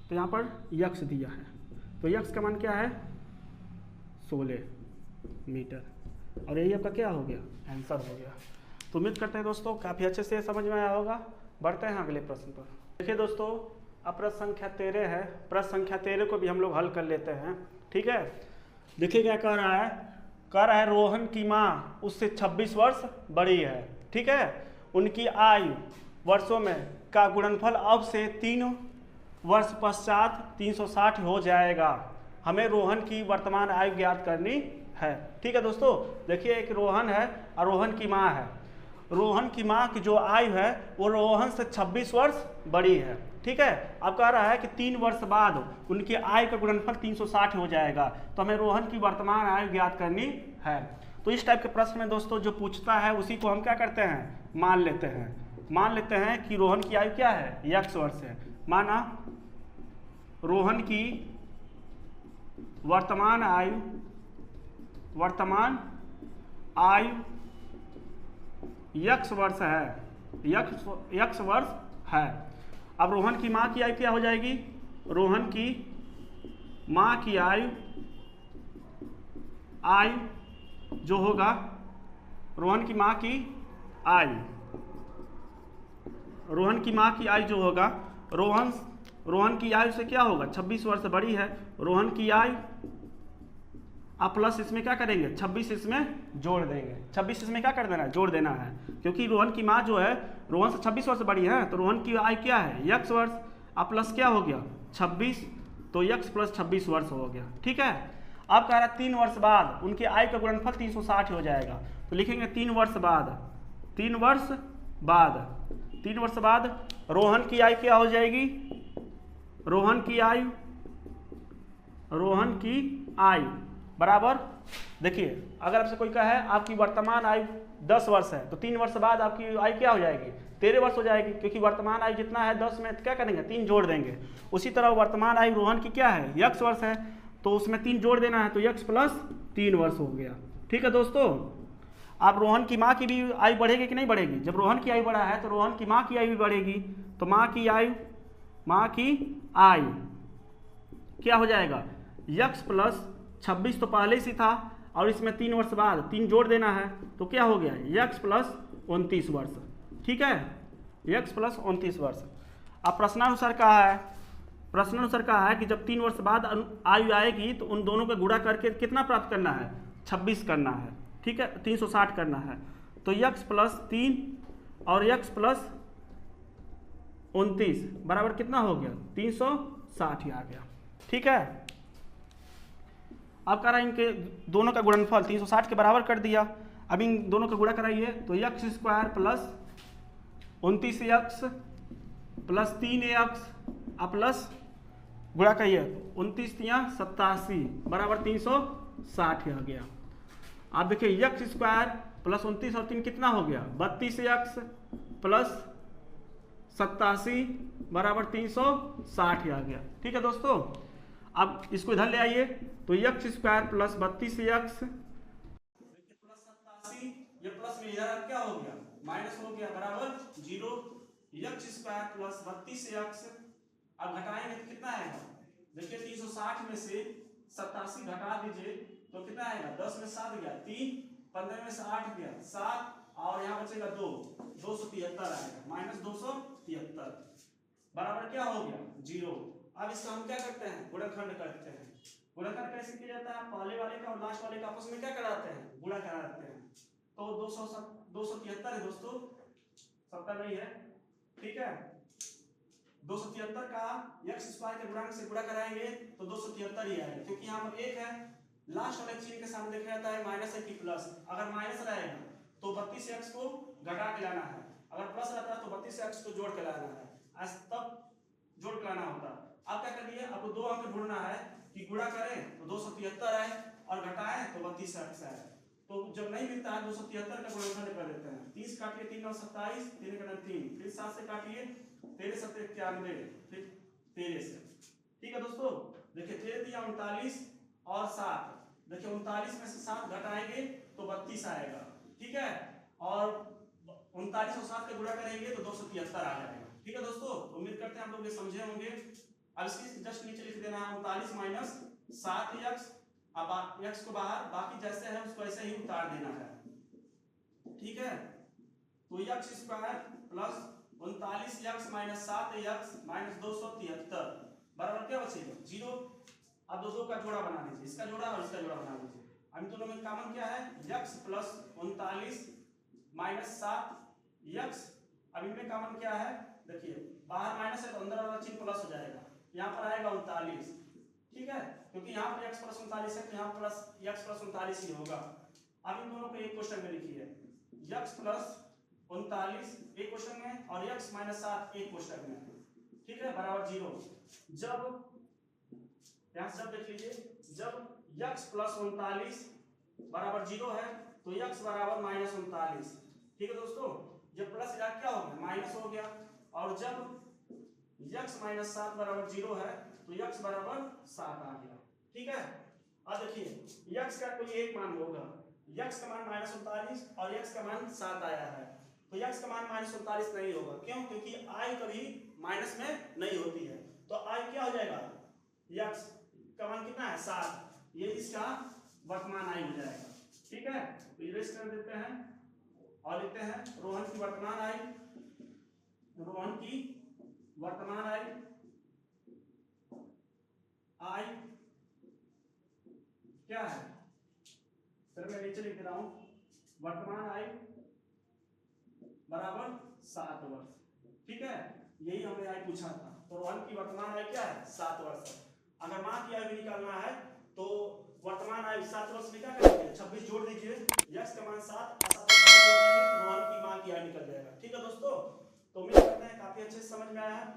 तो यहाँ पर x दिया है। तो x का मान क्या है, 16 मीटर, और यही आपका क्या हो गया, आंसर हो गया। तो उम्मीद करते हैं दोस्तों काफ़ी अच्छे से समझ में आया होगा। बढ़ते हैं अगले प्रश्न पर। देखिए दोस्तों, अब प्रश्न संख्या 13 है। प्रश्न संख्या 13 को भी हम लोग हल कर लेते हैं, ठीक है। देखिए क्या कह रहा है, रोहन की माँ उससे 26 वर्ष बड़ी है, ठीक है। उनकी आयु वर्षों में का गुणनफल अब से 3 वर्ष पश्चात 360 हो जाएगा। हमें रोहन की वर्तमान आयु ज्ञात करनी है, ठीक है दोस्तों। देखिए एक रोहन है और रोहन की माँ है। रोहन की माँ की जो आयु है वो रोहन से 26 वर्ष बड़ी है। ठीक है, अब कह रहा है कि 3 वर्ष बाद उनकी आयु का गुणनफल 360 हो जाएगा, तो हमें रोहन की वर्तमान आयु ज्ञात करनी है। तो इस टाइप के प्रश्न में दोस्तों जो पूछता है उसी को हम क्या करते हैं, मान लेते हैं। मान लेते हैं कि रोहन की आयु क्या है, x वर्ष है। माना रोहन की वर्तमान आयु x वर्ष है, x वर्ष है। अब रोहन की माँ की आयु क्या हो जाएगी, रोहन की माँ की आयु जो होगा, रोहन की माँ की आयु जो होगा, रोहन की आयु से क्या होगा, 26 वर्ष बड़ी है। रोहन की आयु आप प्लस इसमें क्या करेंगे, 26 इसमें जोड़ देंगे। 26 इसमें क्या कर देना है, जोड़ देना है, क्योंकि रोहन की माँ जो है रोहन से 26 वर्ष बड़ी है, तो रोहन की आयु क्या है, x वर्ष। अब प्लस क्या हो गया, 26, तो x प्लस 26 वर्ष हो गया। ठीक है, अब कह रहा है 3 वर्ष बाद उनकी आयु का गुणनफल 360 हो जाएगा, तो लिखेंगे 3 वर्ष बाद रोहन की आयु क्या हो जाएगी, रोहन की आयु बराबर, देखिए अगर आपसे कोई कहे आपकी वर्तमान आयु 10 वर्ष है, तो 3 वर्ष बाद आपकी आयु क्या हो जाएगी, 13 वर्ष हो जाएगी, क्योंकि वर्तमान आयु जितना है 10 में क्या करेंगे, 3 जोड़ देंगे। उसी तरह वर्तमान आयु रोहन की क्या है, x वर्ष है, तो उसमें 3 जोड़ देना है, तो x प्लस 3 वर्ष हो गया। ठीक है दोस्तों, अब रोहन की माँ की भी आयु बढ़ेगी कि नहीं बढ़ेगी, जब रोहन की आयु बढ़ा है तो रोहन की माँ की आयु भी बढ़ेगी, तो माँ की आयु क्या हो जाएगा, x प्लस 26 तो पहले से था, और इसमें 3 वर्ष बाद 3 जोड़ देना है, तो क्या हो गया, x प्लस 29 वर्ष। ठीक है, x प्लस 29 वर्ष। अब प्रश्नानुसार कहा है कि जब 3 वर्ष बाद आयु आएगी तो उन दोनों का गुणा करके कितना प्राप्त करना है, 26 करना है। ठीक है, 360 करना है, तो x प्लस 3 और x प्लस 29 बराबर कितना हो गया, 360 ही आ गया। ठीक है, अब कह रहा है इनके दोनों का गुणनफल 360 के बराबर कर दिया। अब इन दोनों का गुणा कराइए, तो x square plus 29x plus 3x plus गुणा करिए, 29 या 87 बराबर 360 आ गया। आप देखिए x स्क्वायर प्लस 29 और 3 कितना हो गया, 32x प्लस 87 बराबर 360 आ गया। ठीक है दोस्तों, अब इसको इधर ले आइए, तो x square plus 32x plus 87, ये प्लस में इधर क्या हो गया, माइनस हो गया, बराबर 0। x स्क्वायर प्लस 32x, अब घटाएंगे तो कितना आएगा, देखिए 360 में से 87 घटा दीजिए तो कितना आएगा, 10 में 7 गया 3, 15 में से 8 गया 7, और यहाँ बचेगा 2, 273 आएगा, माइनस 273 बराबर क्या हो गया, 0। अब इसका हम क्या करते हैं, गुणनखंड करते हैं। गुणनखंड कैसे किया जाता है, पहले वाले का और लास्ट वाले का आपस में क्या कराते हैं, गुणा कराते हैं। तो 273 है दोस्तों, 70 नहीं है। ठीक है, 273 का x स्क्वायर के गुणांक से गुणा कराएंगे तो 273 ही आएगा, क्योंकि यहाँ पर 1 है, लास्ट वाले चिन्ह के सामने देखा जाता है माइनस है कि प्लस। अगर माइनस रहेगा तो 32x को घटा के लाना है, अगर प्लस रहता है तो 32x को जोड़ के लाना है, आज तब जोड़ के लाना होता। अब क्या करिए, आपको 2 अंक ढूंढना है कि गुणा करें तो 273 आए और घटाएं तो 32x आए। तो जब नहीं मिलता है 273 का गुणनखंड कर देते हैं, 30 काटिए 3 और 27, 3 का 3, फिर 7 से काटिए 13 7 91, फिर 13 से। ठीक है दोस्तों, देखिए 13 दिया 39 और 7, देखिए 39 में से 7 घटाएंगे तो 32 आएगा। ठीक है, और 39 और 7 का गुणा करेंगे तो 273 आ जाएगा। ठीक है दोस्तों, उम्मीद करते हैं आप लोग ये समझे होंगे। अब इसकी जस्ट नीचे लिख देना है 39 माइनस 7x, अब x को बाहर, बाकी जैसे है उसको ऐसे ही उतार देना है। ठीक है, तो x square plus 39x minus 7x minus 273 बराबर क्या बचेगा, 0। अब दोनों का जोड़ा बना लीजिए, इसका जोड़ा और इसका जोड़ा बना लीजिए। अब दोनों में कॉमन क्या है, x प्लस 39 माइनस 7x। अब इनमें कॉमन क्या है, देखिए बाहर माइनस है तो अंदर वाला चिन्ह प्लस हो जाएगा, यहाँ पर आएगा 39। ठीक है, क्योंकि यहाँ पर x प्लस 39 है तो यहाँ प्लस x प्लस 39 ही होगा। अब इन दोनों को एक क्वेश्चन में लिखिए, x प्लस 39 एक क्वेश्चन में और x माइनस 7 एक क्वेश्चन में, ठीक है, बराबर 0। जब यहां से जब देख लीजिए, जब x प्लस 39 बराबर 0 है तो x बराबर माइनस 39, ठीक है दोस्तों। जब प्लस इधर क्या हो गया, माइनस हो गया, और जब x माइनस 7 बराबर 0 है तो x बराबर 7 आ गया, ठीक है। अब देखिए x का कोई एक मान होगा, x का मान माइनस 39 और x का मान 7 आया है, तो x का मान माइनस 39 नहीं होगा, क्यों? क्योंकि i कभी माइनस में नहीं होती है, तो i क्या हो जाएगा, x का मान कितना है 7, ये इसका वर्तमान i हो जाएगा, ठीक है। तो इरेज कर देते हैं और लिखते हैं रोहन की वर्तमान i, रोहन की वर्तमान i क्या है, फिर मैं नीचे लिख रहा हूं, वर्तमान i बराबर 7 वर्ष, ठीक है। यही हमने आई पूछा था, तो रोहन की वर्तमान आयु क्या है 7 वर्ष है। अगर मां की आयु निकालना है तो वर्तमान आयु 7 वर्ष में क्या करेंगे, 26 जोड़ दीजिए, x का मान 7 और 7 जोड़ देंगे तो रोहन की मां की आयु निकल जाएगा, ठीक है दोस्तों। तो उम्मीद करते हैं काफी अच्छे से समझ में आया है।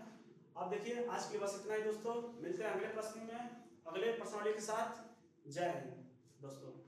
अब देखिए आज के लिए बस इतना ही दोस्तों, मिलते हैं अगले प्रश्न में अगले प्रश्नावली के साथ। जय हिंद दोस्तों।